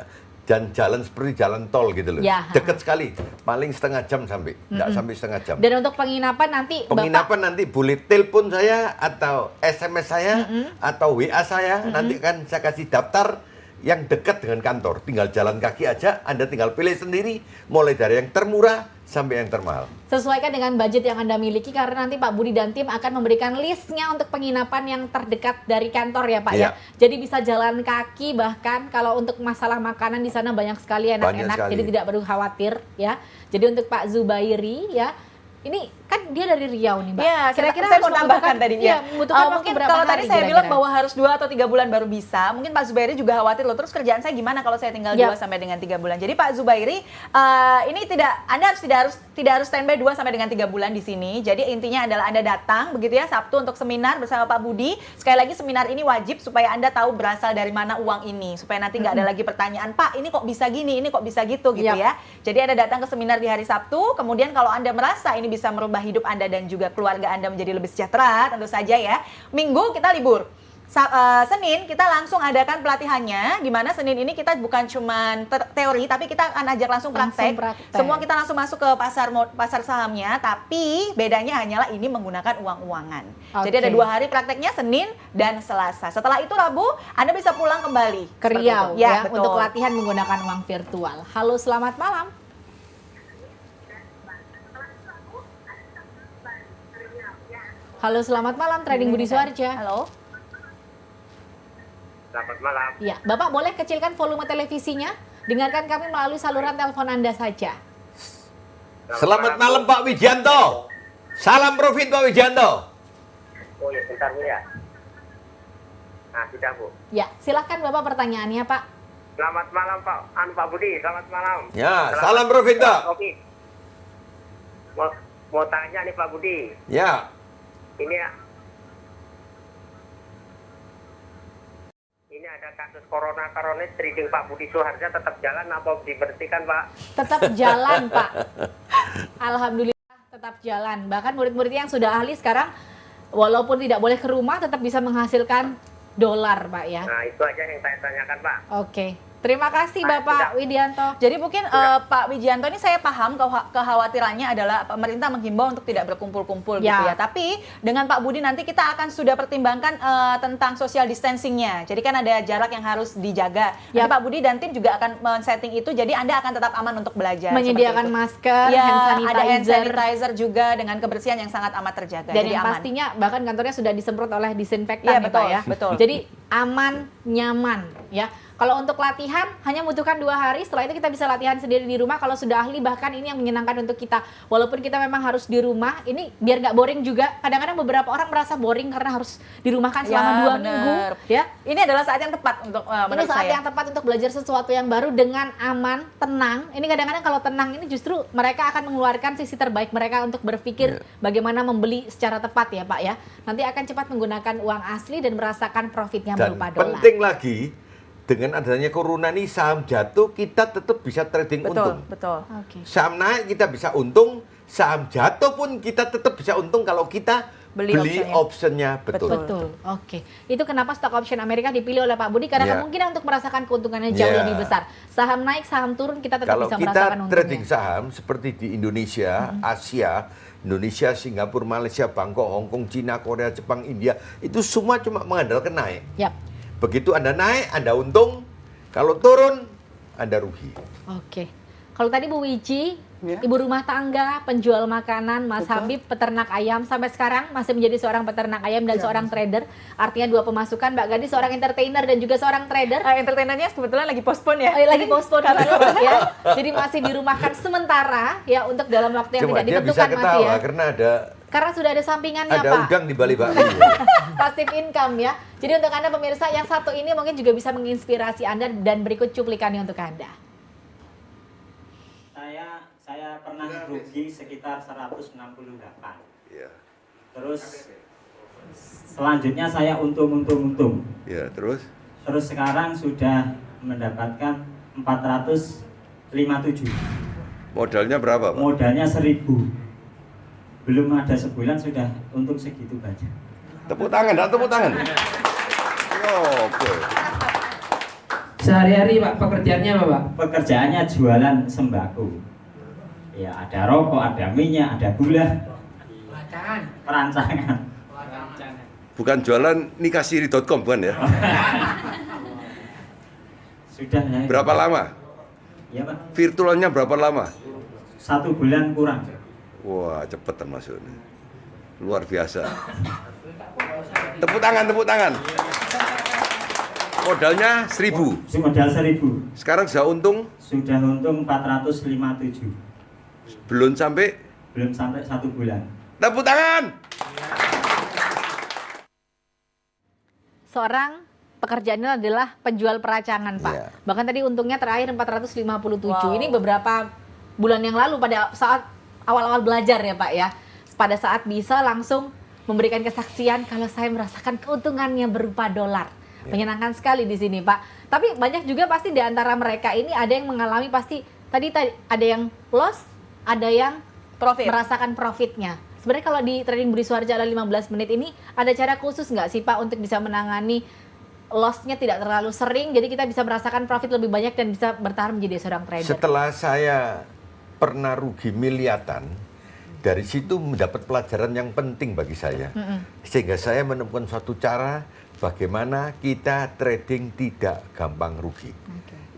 dan jalan seperti jalan tol gitu loh. Ya. Dekat sekali, paling setengah jam sampai, nggak sampai setengah jam. Dan untuk penginapan nanti Penginapan nanti boleh telepon saya atau SMS saya atau WA saya, nanti kan saya kasih daftar yang dekat dengan kantor. Tinggal jalan kaki aja, Anda tinggal pilih sendiri, mulai dari yang termurah sampai yang termahal. sesuaikan dengan budget yang Anda miliki, karena nanti Pak Budi dan tim akan memberikan listnya untuk penginapan yang terdekat dari kantor ya Pak Iya. ya. Jadi bisa jalan kaki, bahkan kalau untuk masalah makanan di sana banyak sekali enak-enak, sekali. jadi tidak perlu khawatir ya. Jadi untuk Pak Zubairi ya, ini kan dia dari Riau nih Mbak. Iya, kira-kira saya harus mau tambahkan membutuhkan- tadi iya, ya. membutuhkan waktu Mungkin berapa kalau tadi hari saya bilang kira-kira? bahwa harus 2 atau 3 bulan baru bisa, mungkin Pak Zubairi juga khawatir loh, terus kerjaan saya gimana kalau saya tinggal Yap. 2 sampai dengan 3 bulan. Jadi Pak Zubairi, ini Anda tidak harus standby 2 sampai dengan 3 bulan di sini. Jadi intinya adalah Anda datang begitu ya Sabtu untuk seminar bersama Pak Budi. Sekali lagi seminar ini wajib supaya Anda tahu berasal dari mana uang ini, supaya nanti nggak ada lagi pertanyaan, Pak ini kok bisa gini, ini kok bisa gitu Yap. ya. Jadi Anda datang ke seminar di hari Sabtu, kemudian kalau Anda merasa ini bisa merubah hidup Anda dan juga keluarga Anda menjadi lebih sejahtera, tentu saja ya. Minggu kita libur. Senin kita langsung adakan pelatihannya, di mana Senin ini kita bukan cuma teori, tapi kita akan ajak langsung praktek. Semua kita langsung masuk ke pasar sahamnya, tapi bedanya hanyalah ini menggunakan uang-uangan. Jadi ada 2 hari prakteknya, Senin dan Selasa. Setelah itu Rabu Anda bisa pulang kembali ke Seperti Riau itu. ya, betul. untuk latihan menggunakan uang virtual. Halo, selamat malam. Halo, selamat malam, Trading Budi Suarja. Halo. Selamat malam. Ya, Bapak boleh kecilkan volume televisinya? Dengarkan kami melalui saluran telepon Anda saja. Selamat malam Pak Wijanto. Salam profit Pak Wijanto. Oh ya, bentar Bu ya. Nah, sudah Bu. Ya, silakan Bapak pertanyaannya Pak. Selamat malam Pak Budi, selamat malam. Ya, salam profit Pak. Oke. Mau tanya nih Pak Budi. Ya, Ini ada kasus corona trading Pak Budi Suharja tetap jalan apa diberhentikan Pak? Tetap jalan Pak. Alhamdulillah tetap jalan. Bahkan murid-murid yang sudah ahli sekarang walaupun tidak boleh ke rumah tetap bisa menghasilkan dolar Pak ya. Nah itu aja yang saya tanyakan Pak. Oke. Terima kasih Bapak Widianto. Jadi mungkin Pak Wijianto ini saya paham kekhawatirannya adalah pemerintah menghimbau untuk tidak berkumpul-kumpul gitu ya. Tapi dengan Pak Budi nanti kita akan sudah pertimbangkan tentang social distancing-nya. Jadi kan ada jarak yang harus dijaga. Nanti Pak Budi dan tim juga akan men-setting itu, jadi Anda akan tetap aman untuk belajar. Menyediakan masker, ya, hand sanitizer. ada hand sanitizer juga dengan kebersihan yang sangat amat terjaga. Dan jadi yang aman. pastinya bahkan kantornya sudah disemprot oleh disinfektan Iya, ya betul, Pak ya. betul. Jadi aman, nyaman ya. Kalau untuk latihan hanya membutuhkan 2 hari, setelah itu kita bisa latihan sendiri di rumah. Kalau sudah ahli bahkan ini yang menyenangkan untuk kita. Walaupun kita memang harus di rumah, ini biar nggak boring juga. Kadang-kadang beberapa orang merasa boring karena harus dirumahkan selama 2 minggu. Ya, ini adalah saat yang tepat untuk ini menurut saat saya. yang tepat untuk belajar sesuatu yang baru dengan aman, tenang. Ini kadang-kadang kalau tenang ini justru mereka akan mengeluarkan sisi terbaik mereka untuk berpikir bagaimana membeli secara tepat ya Pak ya. Nanti akan cepat menggunakan uang asli dan merasakan profitnya dan berupa dolar. penting lagi, dengan adanya corona ini saham jatuh kita tetap bisa trading untung. Betul. Oke. Saham naik kita bisa untung, saham jatuh pun kita tetap bisa untung kalau kita beli optionnya betul. Betul. Oke. Itu kenapa stock option Amerika dipilih oleh Pak Budi karena kemungkinan untuk merasakan keuntungannya jauh lebih besar. Saham naik, saham turun kita tetap kalau bisa kita merasakan untungnya. trading saham seperti di Indonesia, Asia, Indonesia, Singapura, Malaysia, Bangkok, Hong Kong, Cina, Korea, Jepang, India, itu semua cuma mengandalkan naik. Yap. Begitu Anda naik, Anda untung. Kalau turun, Anda rugi. Oke. Kalau tadi Bu Wiji, Ya. ibu rumah tangga, penjual makanan, Mas Habib, peternak ayam, sampai sekarang masih menjadi seorang peternak ayam dan seorang trader. Artinya 2 pemasukan, Mbak Gadis seorang entertainer dan juga seorang trader. Entertainernya kebetulan lagi postpone ya. Lagi postpone dulu ya. Jadi masih dirumahkan sementara ya untuk dalam waktu yang Cuma tidak dia bisa ditentukan Mas ketawa ya. karena Sudah ada sampingannya ada Pak. udang di balik bakmi. Passive income ya. Jadi untuk Anda pemirsa yang satu ini mungkin juga bisa menginspirasi Anda dan berikut cuplikannya untuk Anda. Saya pernah rugi sekitar 168. Ya. Terus selanjutnya saya untung. Ya, terus Terus sekarang sudah mendapatkan 457. modalnya berapa, Pak? Modalnya 1000. Belum ada sebulan sudah untung segitu banyak. Tepuk tangan, tepuk tangan. Oke. Sehari-hari Pak pekerjaannya apa Pak? Pekerjaannya jualan sembako. Ya, ada rokok, ada minyak, ada gula. Perancangan. Bukan jualan nikahsiri.com bukan ya? Sudah ya. Berapa lama? Ya Pak. Virtualnya berapa lama? 1 bulan kurang. Wah, cepet termasuk. Luar biasa. Tepuk tangan, tepuk tangan. Modalnya 1.000. Modal 1.000. Sekarang sudah untung? Sudah untung 457. Belum sampai 1 bulan. Tepuk tangan. Seorang pekerjaannya adalah penjual peracangan, Pak. Iya. Bahkan tadi untungnya terakhir 457. Wow. Ini beberapa bulan yang lalu pada saat awal-awal belajar ya, Pak ya. Pada saat bisa langsung memberikan kesaksian kalau saya merasakan keuntungannya berupa dolar. Menyenangkan sekali di sini, Pak. Tapi banyak juga pasti di antara mereka ini ada yang mengalami pasti tadi ada yang loss, ada yang Profit. merasakan profitnya. Sebenarnya kalau di trading Budi Suharja ala 15 menit ini ada cara khusus nggak sih Pak untuk bisa menangani loss-nya tidak terlalu sering, jadi kita bisa merasakan profit lebih banyak dan bisa bertahan menjadi seorang trader? Setelah saya pernah rugi miliatan, dari situ mendapat pelajaran yang penting bagi saya. Sehingga saya menemukan suatu cara bagaimana kita trading tidak gampang rugi.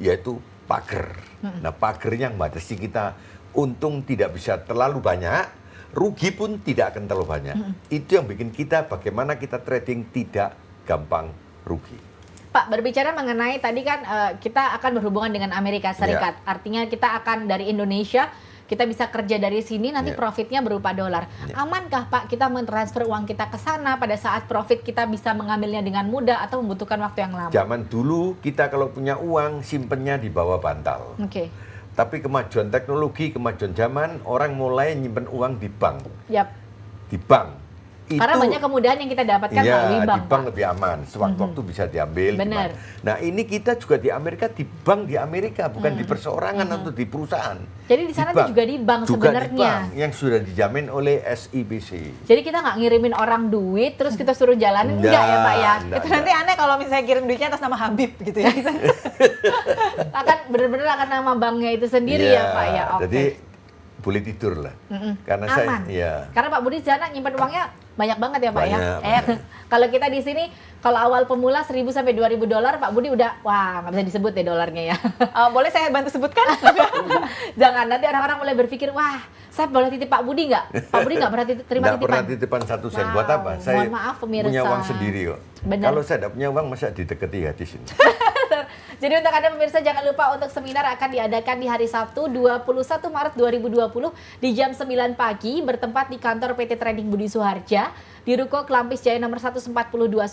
Yaitu pagar. Nah, pagarnya membatasi kita untung tidak bisa terlalu banyak, rugi pun tidak akan terlalu banyak. Itu yang bikin kita bagaimana kita trading tidak gampang rugi. Pak, berbicara mengenai tadi kan kita akan berhubungan dengan Amerika Serikat. Artinya kita akan dari Indonesia, kita bisa kerja dari sini, nanti profitnya berupa dolar. Amankah Pak kita mentransfer uang kita ke sana pada saat profit kita bisa mengambilnya dengan mudah atau membutuhkan waktu yang lama? Zaman dulu kita kalau punya uang simpennya di bawah bantal. Oke. Tapi kemajuan teknologi, kemajuan zaman, orang mulai nyimpen uang di bank. Yap. Di bank. Karena banyak kemudahan yang kita dapatkan melalui bank. Di bank lebih aman. Sewaktu-waktu bisa diambil. Benar. Nah, ini kita juga di Amerika, di bank di Amerika, bukan di perseorangan atau di perusahaan. Jadi di sana tuh juga di bank sebenarnya. Juga di bank yang sudah dijamin oleh SIBC. Jadi kita nggak ngirimin orang duit, terus kita suruh jalanin, enggak ya Pak ya? Itu nanti aneh kalau misalnya kirim duitnya atas nama Habib gitu ya. Akan benar-benar akan nama banknya itu sendiri ya Pak ya? Oke. Jadi boleh tidur lah. Karena Aman. Karena Pak Budi di sana nyimpan uangnya banyak banget ya Pak ya. Kalau kita di sini kalau awal pemula 1.000 sampai 2.000 dolar, Pak Budi udah wah nggak bisa disebut deh dolarnya ya. Boleh saya bantu sebutkan? Jangan nanti orang-orang mulai berpikir wah saya boleh titip Pak Budi nggak? Pak Budi nggak pernah terima titipan. Nggak pernah titipan 1 sen. Buat apa? Saya mohon maaf pemirsa. punya uang sendiri kok. Kalau saya tidak punya uang masa didekati hadis ini. Jadi untuk Anda pemirsa jangan lupa untuk seminar akan diadakan di hari Sabtu 21 Maret 2020 di jam 9 pagi bertempat di kantor PT Trading Budi Suharja di Ruko Kelampis Jaya nomor 142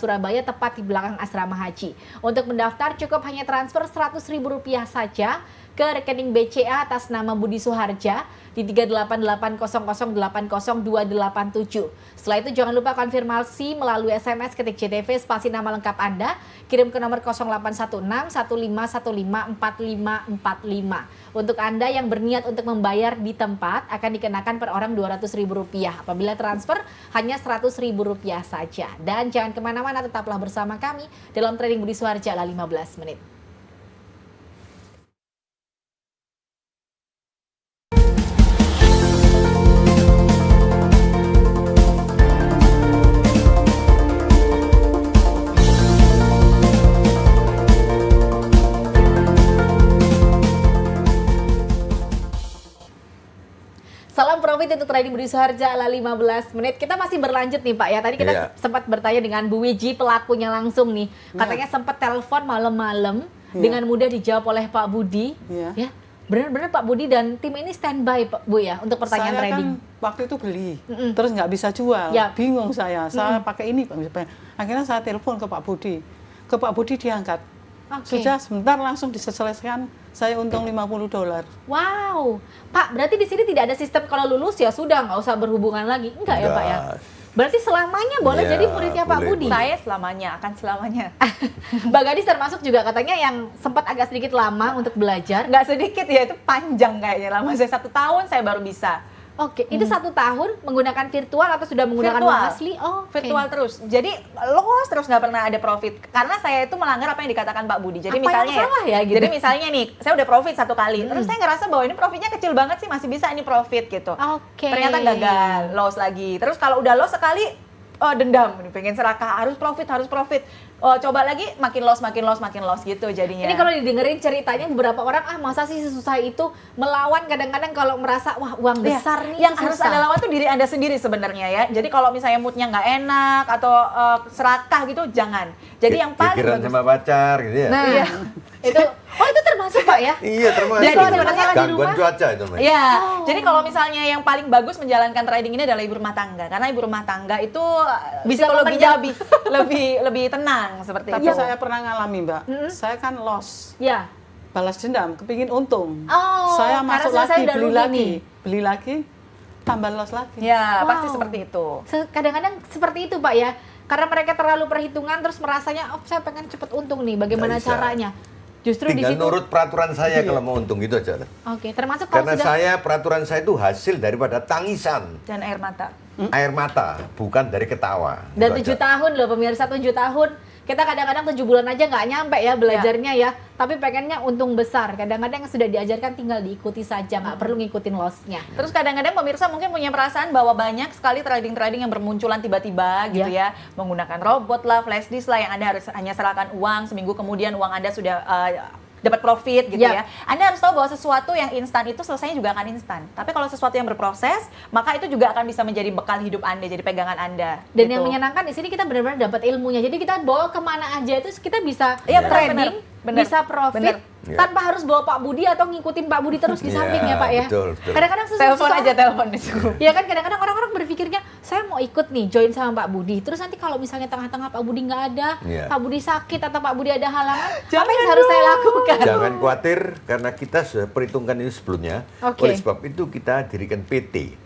Surabaya tepat di belakang Asrama Haji. Untuk mendaftar cukup hanya transfer Rp100.000 saja ke rekening BCA atas nama Budi Suharja di 38800800287. Setelah itu jangan lupa konfirmasi melalui SMS ketik JTV spasi nama lengkap Anda, kirim ke nomor 081615154545. Untuk Anda yang berniat untuk membayar di tempat akan dikenakan per orang Rp200.000. Apabila transfer hanya Rp100.000 saja. Dan jangan kemana-mana, tetaplah bersama kami dalam Trading Budi Suharja ala 15 menit. Salam profit untuk Trading Budi Suharja ala 15 menit. Kita masih berlanjut nih Pak ya. Tadi kita sempat bertanya dengan Bu Wiji pelakunya langsung nih. Katanya sempat telepon malam-malam dengan mudah dijawab oleh Pak Budi. Ya, benar-benar Pak Budi dan tim ini standby Pak Bu ya untuk pertanyaan trading. Saya kan waktu itu beli, terus nggak bisa jual. Bingung saya pakai ini Pak. Akhirnya saya telepon ke Pak Budi. Ke Pak Budi diangkat. Sudah sebentar langsung diselesaikan. Saya untung $50. Wow, Pak, berarti di sini tidak ada sistem kalau lulus ya sudah nggak usah berhubungan lagi, enggak ya Pak ya? Berarti selamanya boleh jadi muridnya Pak Budi? Saya selamanya, akan selamanya. Mbak Gadis termasuk juga katanya yang sempat agak sedikit lama untuk belajar. Nggak sedikit ya, itu panjang kayaknya lama. Saya 1 tahun saya baru bisa. Oke, itu 1 tahun menggunakan virtual atau sudah menggunakan Virtual. uang asli? Oh, oke. Virtual terus. Jadi loss terus nggak pernah ada profit. Karena saya itu melanggar apa yang dikatakan Pak Budi. Jadi Apa yang misalnya salah ya gitu? Jadi misalnya nih, saya udah profit 1 kali. Terus saya ngerasa bahwa ini profitnya kecil banget sih, masih bisa ini profit gitu. Oke. Ternyata gagal, loss lagi. Terus kalau udah loss sekali, dendam, pengen serakah, harus profit. Coba lagi, makin loss gitu jadinya. Ini kalau didengerin ceritanya beberapa orang, masa sih sesusah itu melawan, kadang-kadang kalau merasa wah uang Iya, besar nih yang itu harus susah. Anda lawan tuh diri Anda sendiri sebenarnya ya. Jadi kalau misalnya moodnya nggak enak atau serakah gitu, jangan. Jadi yang paling Pikiran bagus. sama pacar gitu ya. Nah, Iya. itu termasuk Pak ya? Iya, termasuk. Jadi kalau ada masalah di gangguan rumah- cuaca itu, Mas. Iya, jadi kalau misalnya yang paling bagus menjalankan trading ini adalah ibu rumah tangga, karena ibu rumah tangga itu Bisa psikologinya lebih tenang seperti Tapi itu. saya pernah ngalami, Mbak. Saya kan loss, Ya. balas dendam, kepingin untung. Oh, Saya karena masuk selesai lagi, udah rugi beli lagi, tambah loss lagi. Ya, Wow. pasti seperti itu. Kadang-kadang seperti itu Pak ya. Karena mereka terlalu perhitungan terus merasanya, saya pengen cepet untung nih. Bagaimana Nggak bisa. caranya? Justru di Tinggal situ. nurut peraturan saya kalau mau untung gitu aja. Oke, termasuk kalau Karena sudah peraturan saya itu hasil daripada tangisan, Dan air mata. air mata, bukan dari ketawa. dan Gitu 7 aja. tahun loh pemirsa, 7 tahun. Kita kadang-kadang 7 bulan aja nggak nyampe ya belajarnya ya. Tapi pengennya untung besar. Kadang-kadang yang sudah diajarkan tinggal diikuti saja, nggak perlu ngikutin loss-nya. Terus kadang-kadang pemirsa mungkin punya perasaan bahwa banyak sekali trading-trading yang bermunculan tiba-tiba gitu ya. Menggunakan robot lah, flash disk lah yang Anda harus hanya serahkan uang, seminggu kemudian uang Anda sudah dapat profit gitu Ya. ya. Anda harus tahu bahwa sesuatu yang instan itu selesainya juga akan instan. Tapi kalau sesuatu yang berproses, maka itu juga akan bisa menjadi bekal hidup Anda, jadi pegangan Anda. Dan gitu. yang menyenangkan di sini kita benar-benar dapat ilmunya. Jadi kita bawa kemana aja itu kita bisa Iya, trading, benar. bisa profit, Benar. Iya. tanpa harus bawa Pak Budi atau ngikutin Pak Budi terus di Iya, samping ya Pak ya. betul, betul. Kadang-kadang Telepon aja, telepon disuruh. Ya kan kadang-kadang orang-orang berpikirnya saya mau ikut nih join sama Pak Budi. Terus nanti kalau misalnya tengah-tengah Pak Budi nggak ada, Iya. Pak Budi sakit atau Pak Budi ada halangan, apa yang harus saya lakukan? Jangan khawatir karena kita sudah perhitungkan ini sebelumnya. Oke. Oleh sebab itu kita dirikan PT.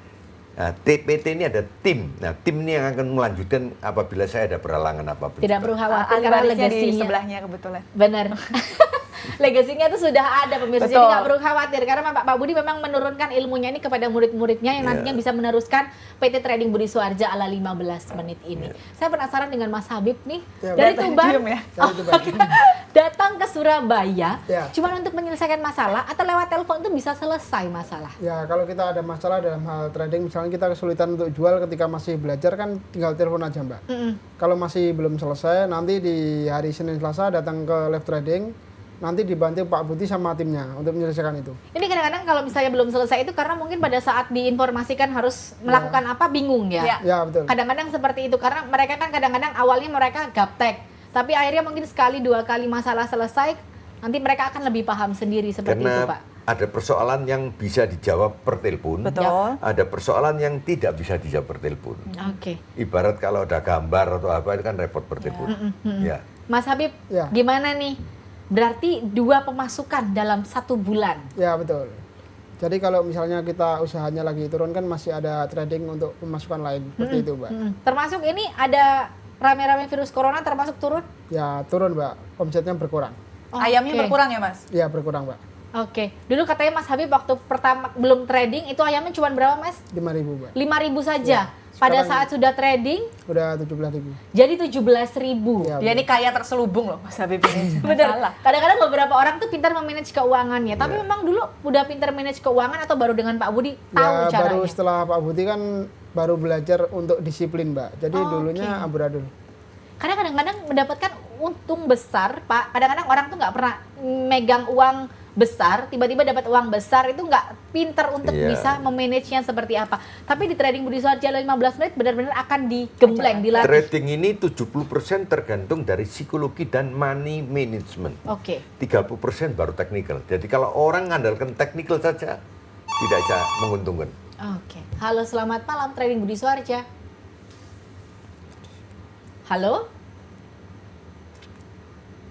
Nah, PT ini ada tim. Nah, tim ini yang akan melanjutkan apabila saya ada perhalangan apapun. Tidak juga. perlu khawatir Ahli karena warisnya di legasinya. sebelahnya kebetulan. Benar. Legasinya itu sudah ada pemirsa, jadi Betul. nggak perlu khawatir karena Pak Budi memang menurunkan ilmunya ini kepada murid-muridnya yang Iya. nantinya bisa meneruskan PT Trading Budi Suarja ala 15 menit ini. Saya penasaran dengan Mas Habib nih Ya, dari Tadi Tuban diem ya. Dari Tuban. datang ke Surabaya Ya. cuma untuk menyelesaikan masalah atau lewat telepon itu bisa selesai masalah. Ya, kalau kita ada masalah dalam hal trading, misalnya kita kesulitan untuk jual ketika masih belajar kan tinggal telepon aja, Mbak. Kalau masih belum selesai, nanti di hari Senin Selasa datang ke live trading, nanti dibantu Pak Budi sama timnya untuk menyelesaikan itu. Ini kadang-kadang kalau misalnya belum selesai itu karena mungkin pada saat diinformasikan harus melakukan apa bingung ya. Ya. Ya, betul. Kadang-kadang seperti itu karena mereka kan kadang-kadang awalnya mereka gaptek, tapi akhirnya mungkin sekali 2 kali masalah selesai, nanti mereka akan lebih paham sendiri seperti itu, Karena Pak. ada persoalan yang bisa dijawab per telepon. Betul. Ada persoalan yang tidak bisa dijawab per telepon. Oke. Ibarat kalau ada gambar atau apa itu kan repot per telepon. Ya. Mas Habib, Ya. gimana nih? Berarti 2 pemasukan dalam 1 bulan. Ya, betul. Jadi kalau misalnya kita usahanya lagi turun kan masih ada trading untuk pemasukan lain seperti itu, Mbak. Termasuk ini ada rame-rame virus corona termasuk turun? Ya, turun, Mbak. Omsetnya berkurang. Ayamnya Oke. berkurang ya, Mas? Ya, berkurang, Mbak. Oke. Dulu katanya Mas Habib waktu pertama belum trading itu ayamnya cuma berapa, Mas? 5.000, Mbak. 5.000 saja. Ya, Pada sekarang- saat sudah trading Udah 17.000. jadi 17.000. Ya, Dia ini kaya terselubung loh, Mas Habib ini. Bener. Masalah. Kadang-kadang beberapa orang tuh pintar memanage keuangannya, tapi memang dulu udah pintar manage keuangan atau baru dengan Pak Budi tahu Ya, baru caranya? setelah Pak Budi kan baru belajar untuk disiplin, Mbak. Jadi Oh, dulunya oke. amburadul. Karena kadang-kadang mendapatkan untung besar, Pak. Kadang-kadang orang tuh nggak pernah megang uang besar, tiba-tiba dapat uang besar itu nggak pinter untuk Iya. bisa memanage-nya seperti apa. Tapi di trading Budi Suarja 15 menit benar-benar akan digembleng, dilatih. Trading ini 70% tergantung dari psikologi dan money management. Oke. 30% baru technical. Jadi kalau orang mengandalkan technical saja tidak bisa menguntungkan. Oke. Halo, selamat malam trading Budi Suarja. Halo?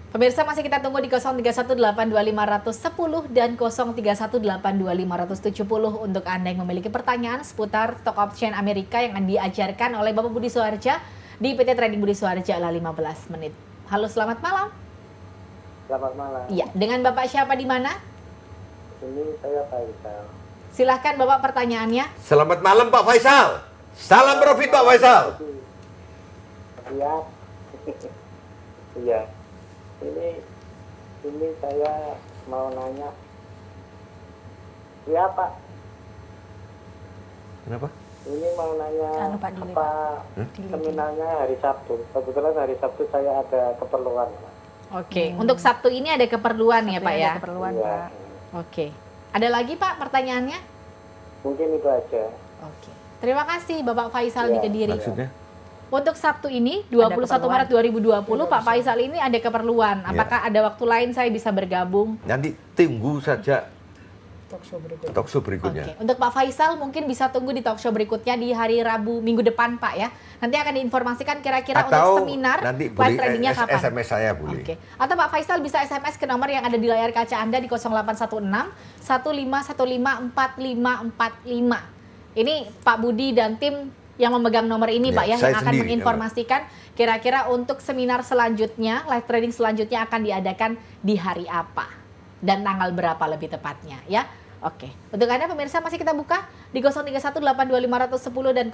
Pemirsa masih kita tunggu di 03182510 dan 03182570 untuk Anda yang memiliki pertanyaan seputar stock option Amerika yang diajarkan oleh Bapak Budi Suarja di PT Trading Budi Suarja ala 15 menit. Halo, selamat malam. Selamat malam. Iya, dengan Bapak siapa di mana? Ini saya Faisal. Silahkan Bapak pertanyaannya. Selamat malam Pak Faisal. Salam profit Pak Faisal. Iya. Iya. Ini saya mau nanya. Iya Pak. Kenapa? Ini mau nanya Anu, Pak, Dili, apa seminarnya hari Sabtu. Kebetulan hari Sabtu saya ada keperluan. Pak. Oke, untuk Sabtu ini ada keperluan ya Pak ya? Ada keperluan, Iya. Pak. Oke. Ada lagi Pak pertanyaannya? Mungkin itu aja. Oke. Terima kasih Bapak Faisal di Iya, Kediri. Maksudnya? Untuk Sabtu ini 21 Maret 2020 Pak Faisal ini ada keperluan. Apakah ada waktu lain saya bisa bergabung? Nanti tunggu saja Talkshow berikutnya. talkshow berikutnya. Oke. Untuk Pak Faisal mungkin bisa tunggu di talkshow berikutnya di hari Rabu minggu depan Pak ya. Nanti akan diinformasikan kira-kira untuk Atau seminar nanti live boleh tradingnya kapan. SMS saya boleh. Oke. Atau Pak Faisal bisa SMS ke nomor yang ada di layar kaca Anda di 0816 1515 4545. Ini Pak Budi dan tim yang memegang nomor ini Ya, Pak ya, saya yang akan sendiri, menginformasikan kira-kira untuk seminar selanjutnya, live trading selanjutnya akan diadakan di hari apa dan tanggal berapa lebih tepatnya ya. Oke. Untuk Anda pemirsa masih kita buka di 031825510 dan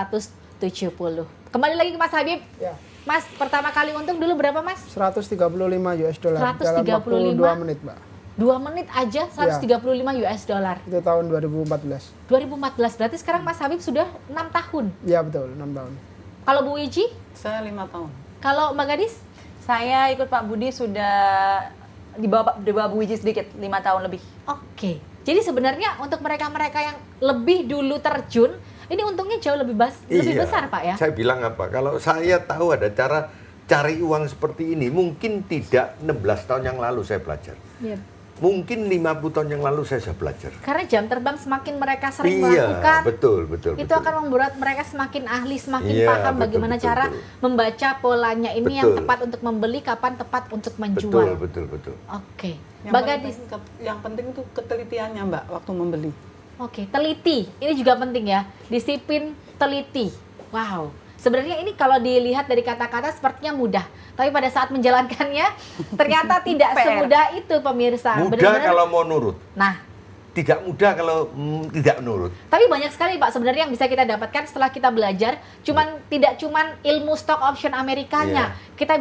031825570. Kembali lagi ke Mas Habib. Ya. Mas, pertama kali untung dulu berapa Mas? 135 US dollar dalam 135? waktu 2 menit, Mbak. 2 menit aja 135 US dollar. Itu tahun 2014. 2014 berarti sekarang Mas Habib sudah 6 tahun. Iya betul, 6 tahun. Kalau Bu Wiji, Saya 5 tahun. kalau Mbak Gadis? Saya ikut Pak Budi sudah di bawah Bu Wiji sedikit, 5 tahun lebih. Oke. Jadi sebenarnya untuk mereka-mereka yang lebih dulu terjun, ini untungnya jauh lebih lebih Iya. besar Pak ya? Saya bilang apa? Kalau saya tahu ada cara cari uang seperti ini, mungkin tidak 16 tahun yang lalu saya belajar. Iya. Mungkin 50 tahun yang lalu saya sudah belajar. Karena jam terbang semakin mereka sering Iya, melakukan, betul. itu akan membuat mereka semakin ahli, semakin Iya, paham betul, bagaimana betul, cara betul. membaca polanya ini yang Betul. tepat untuk membeli, kapan tepat untuk menjual. Betul. Oke. Yang Mbak paling Gadis, yang penting itu ketelitiannya Mbak waktu membeli. oke, teliti. Ini juga penting ya. Disiplin, teliti. Wow. Sebenarnya ini kalau dilihat dari kata-kata sepertinya mudah, tapi pada saat menjalankannya ternyata tidak PR. semudah itu pemirsa. Mudah Benar-benar- kalau mau nurut, Nah, tidak mudah kalau tidak nurut. tapi banyak sekali Pak sebenarnya yang bisa kita dapatkan setelah kita belajar. Tidak cuman ilmu stock option Amerikanya. Kita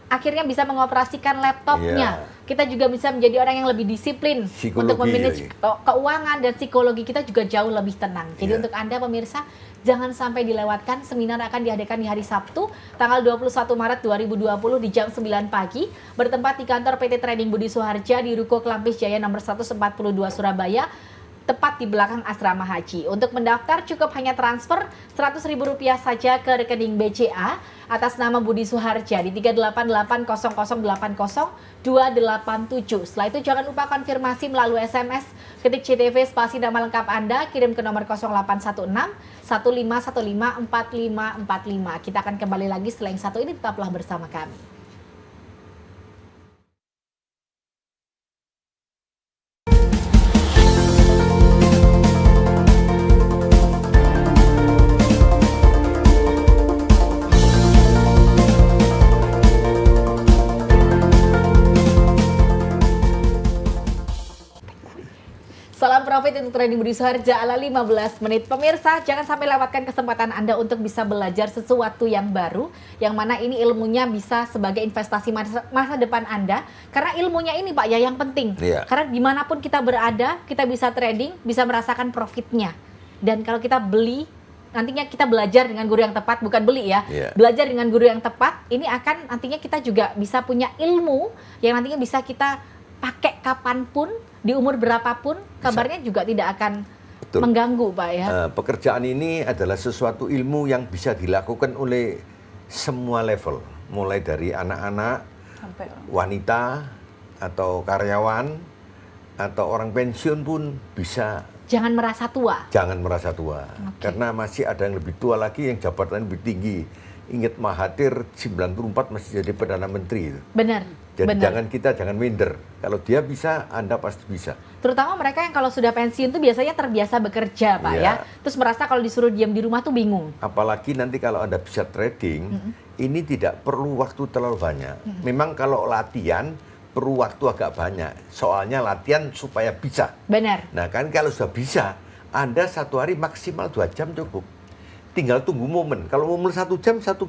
akhirnya bisa mengoperasikan laptopnya. Kita juga bisa menjadi orang yang lebih disiplin Psikologi, untuk memanage ya. keuangan, dan psikologi kita juga jauh lebih tenang. Jadi Iya. untuk Anda pemirsa, jangan sampai dilewatkan. Seminar akan diadakan di hari Sabtu tanggal 21 Maret 2020 di jam 9 pagi, bertempat di kantor PT Trading Budi Suharja di Ruko Kelampis Jaya nomor 142 Surabaya, tepat di belakang asrama haji. Untuk mendaftar cukup hanya transfer Rp100.000 saja ke rekening BCA atas nama Budi Suharja di 3880080 287. Setelah itu jangan lupa konfirmasi melalui SMS, ketik CTV spasi nama lengkap Anda, kirim ke nomor 0816 1515 4545. Kita akan kembali lagi setelah yang satu ini, tetaplah bersama kami. Salam profit untuk Trading Budi Suharja ala 15 menit. Pemirsa, jangan sampai lewatkan kesempatan Anda untuk bisa belajar sesuatu yang baru, yang mana ini ilmunya bisa sebagai investasi masa depan Anda. Karena ilmunya ini Pak ya yang penting. Iya. Karena dimanapun kita berada, kita bisa trading, bisa merasakan profitnya. Dan kalau kita beli, nantinya kita belajar dengan guru yang tepat, bukan beli ya. Iya. Belajar dengan guru yang tepat, ini akan nantinya kita juga bisa punya ilmu yang nantinya bisa kita pakai kapanpun, di umur berapapun, kabarnya juga tidak akan Betul. mengganggu Pak ya. Pekerjaan ini adalah sesuatu ilmu yang bisa dilakukan oleh semua level, mulai dari anak-anak, Sampai wanita, atau karyawan, atau orang pensiun pun bisa. Jangan merasa tua. Jangan merasa tua, Oke. karena masih ada yang lebih tua lagi yang jabatan lebih tinggi. Ingat Mahathir 94 masih jadi Perdana Menteri itu. Benar. Jadi benar. jangan minder. Kalau dia bisa, Anda pasti bisa. Terutama mereka yang kalau sudah pensiun tuh biasanya terbiasa bekerja Pak Iya. ya. Terus merasa kalau disuruh diam di rumah tuh bingung. Apalagi nanti kalau Anda bisa trading, ini tidak perlu waktu terlalu banyak. Memang kalau latihan perlu waktu agak banyak. Soalnya latihan supaya bisa. Benar. Nah kan kalau sudah bisa, Anda 1 hari maksimal 2 jam cukup. Tinggal tunggu momen. Kalau momen 1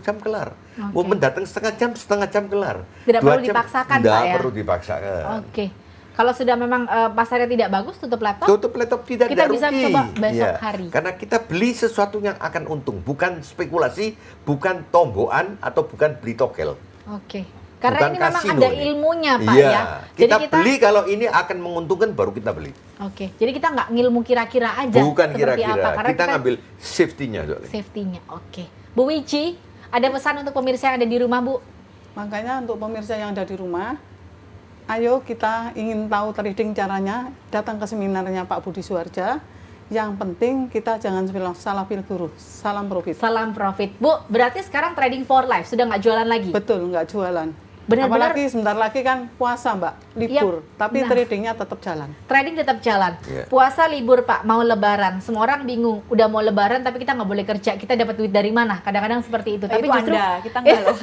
jam kelar. Momen datang setengah jam kelar. Tidak 2 perlu jam, dipaksakan, tidak Pak ya? perlu dipaksakan. Oke. Kalau sudah memang pasarnya tidak bagus, tutup laptop. Tutup laptop Kita tidak bisa rugi. coba besok Iya. hari. Karena kita beli sesuatu yang akan untung, bukan spekulasi, bukan tombokan atau bukan beli togel. Oke. Karena Bukan ini memang kasino ada ini. ilmunya, Pak Iya. ya. Kita beli kalau ini akan menguntungkan baru kita beli. Oke. Jadi kita nggak ngilmu kira-kira aja. Bukan seperti kira-kira. apa. Karena Kita ngambil safety-nya soalnya. safety-nya. Oke. Bu Wiji, ada pesan untuk pemirsa yang ada di rumah, Bu? Makanya untuk pemirsa yang ada di rumah, ayo kita ingin tahu trading caranya, datang ke seminarnya Pak Budi Suharja. Yang penting kita jangan salah pilih guru. Salam profit. Salam profit. Bu, berarti sekarang trading for life, sudah nggak jualan lagi? Betul, nggak jualan. Benar-benar. Apalagi sebentar lagi kan puasa, Mbak, libur. Tapi nah. tradingnya tetap jalan. Trading tetap jalan. Iya. Puasa libur, Pak, mau lebaran. Semua orang bingung, udah mau lebaran tapi kita nggak boleh kerja. Kita dapat duit dari mana? Kadang-kadang seperti itu. Tapi Itu justru Anda, kita nggak loh.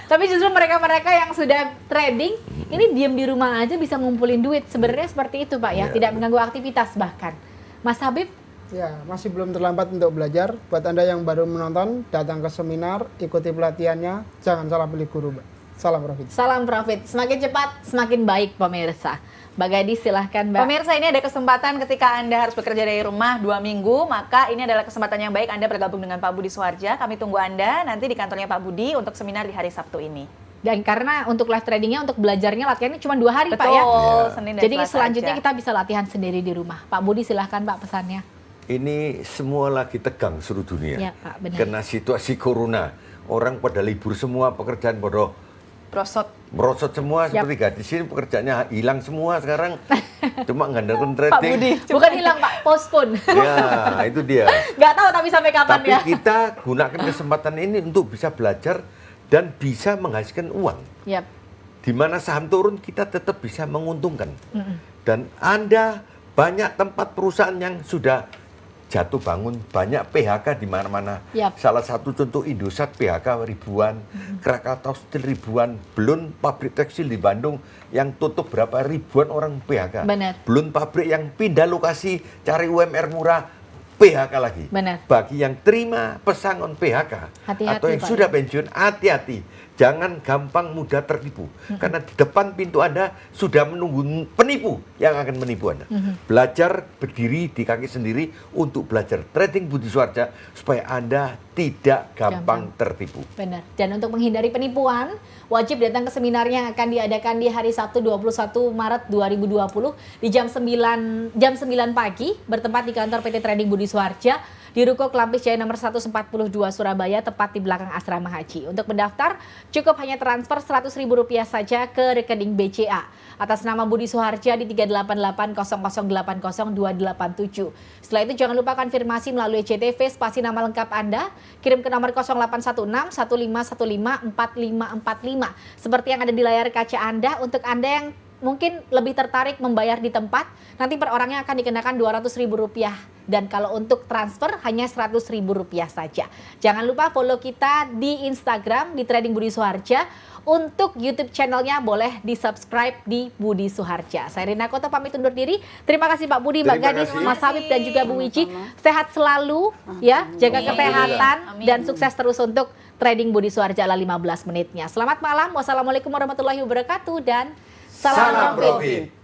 tapi justru mereka-mereka yang sudah trading, ini diam di rumah aja bisa ngumpulin duit. Sebenarnya seperti itu, Pak ya. Iya. Tidak mengganggu aktivitas bahkan. Mas Habib, Ya, masih belum terlambat untuk belajar. Buat Anda yang baru menonton, datang ke seminar, ikuti pelatihannya, jangan salah pilih guru, Mbak. Salam profit. salam profit. Semakin cepat, semakin baik pemirsa. Mbak Gadis, silahkan, Mbak. Pemirsa, ini ada kesempatan ketika Anda harus bekerja dari rumah 2 minggu, maka ini adalah kesempatan yang baik Anda bergabung dengan Pak Budi Suharja. Kami tunggu Anda nanti di kantornya Pak Budi untuk seminar di hari Sabtu ini. Dan karena untuk live tradingnya, untuk belajarnya, latihannya cuma 2 hari, Pak Betul, ya. Senin dan Jadi Selasa selanjutnya aja. kita bisa latihan sendiri di rumah. Pak Budi, silahkan, Pak, pesannya. Ini semua lagi tegang seluruh dunia. Ya, Pak, benar. Karena situasi corona, orang pada libur semua, pekerjaan pada Prosot. merosot semua seperti gadis ini pekerjaannya hilang semua sekarang. Cuma ngandalkan trading. Budi. Bukan hilang, Pak, postpone. Ya, itu dia. Nggak tahu tapi sampai kapan Tapi ya. kita gunakan kesempatan ini untuk bisa belajar dan bisa menghasilkan uang. Yap. Di mana saham turun kita tetap bisa menguntungkan. Dan Anda banyak tempat perusahaan yang sudah jatuh bangun, banyak PHK di mana-mana. Yap. Salah satu contoh Indosat PHK ribuan, Krakatau Steel ribuan, belum pabrik tekstil di Bandung yang tutup berapa ribuan orang PHK. Benar. Belum pabrik yang pindah lokasi cari UMR murah, PHK lagi. Benar. Bagi yang terima pesangon PHK Hati-hati, atau yang Pak, sudah ya. pensiun, hati-hati. Jangan gampang mudah tertipu. Karena di depan pintu Anda sudah menunggu penipu yang akan menipu Anda. Belajar berdiri di kaki sendiri untuk belajar trading Budi Suharja supaya Anda tidak gampang tertipu. Benar. Dan untuk menghindari penipuan, wajib datang ke seminar yang akan diadakan di hari Sabtu 21 Maret 2020 di jam 9 pagi bertempat di kantor PT Trading Budi Suharja di Ruko Kelampis Jaya nomor 142 Surabaya, tepat di belakang asrama haji. Untuk mendaftar, cukup hanya transfer Rp100.000 saja ke rekening BCA atas nama Budi Suharja di 3880080287. Setelah itu jangan lupa konfirmasi melalui CTV spasi nama lengkap Anda, kirim ke nomor 0816 1515 4545 seperti yang ada di layar kaca Anda. Untuk Anda yang mungkin lebih tertarik membayar di tempat, nanti per orangnya akan dikenakan Rp200.000 dan kalau untuk transfer hanya Rp100.000 saja. Jangan lupa follow kita di Instagram di Trading Budi Suharja. Untuk YouTube channelnya boleh di subscribe di Budi Suharja. Saya Rina Koto pamit undur diri. Terima kasih Pak Budi, Mbak Terima Gadis, kasih. Mas Habib dan juga Bu Wiji. Sehat selalu ya, jaga kesehatan Amin. dan sukses terus untuk Trading Budi Suharja ala 15 menitnya. Selamat malam. Wassalamualaikum warahmatullahi wabarakatuh dan salam profit. Profit.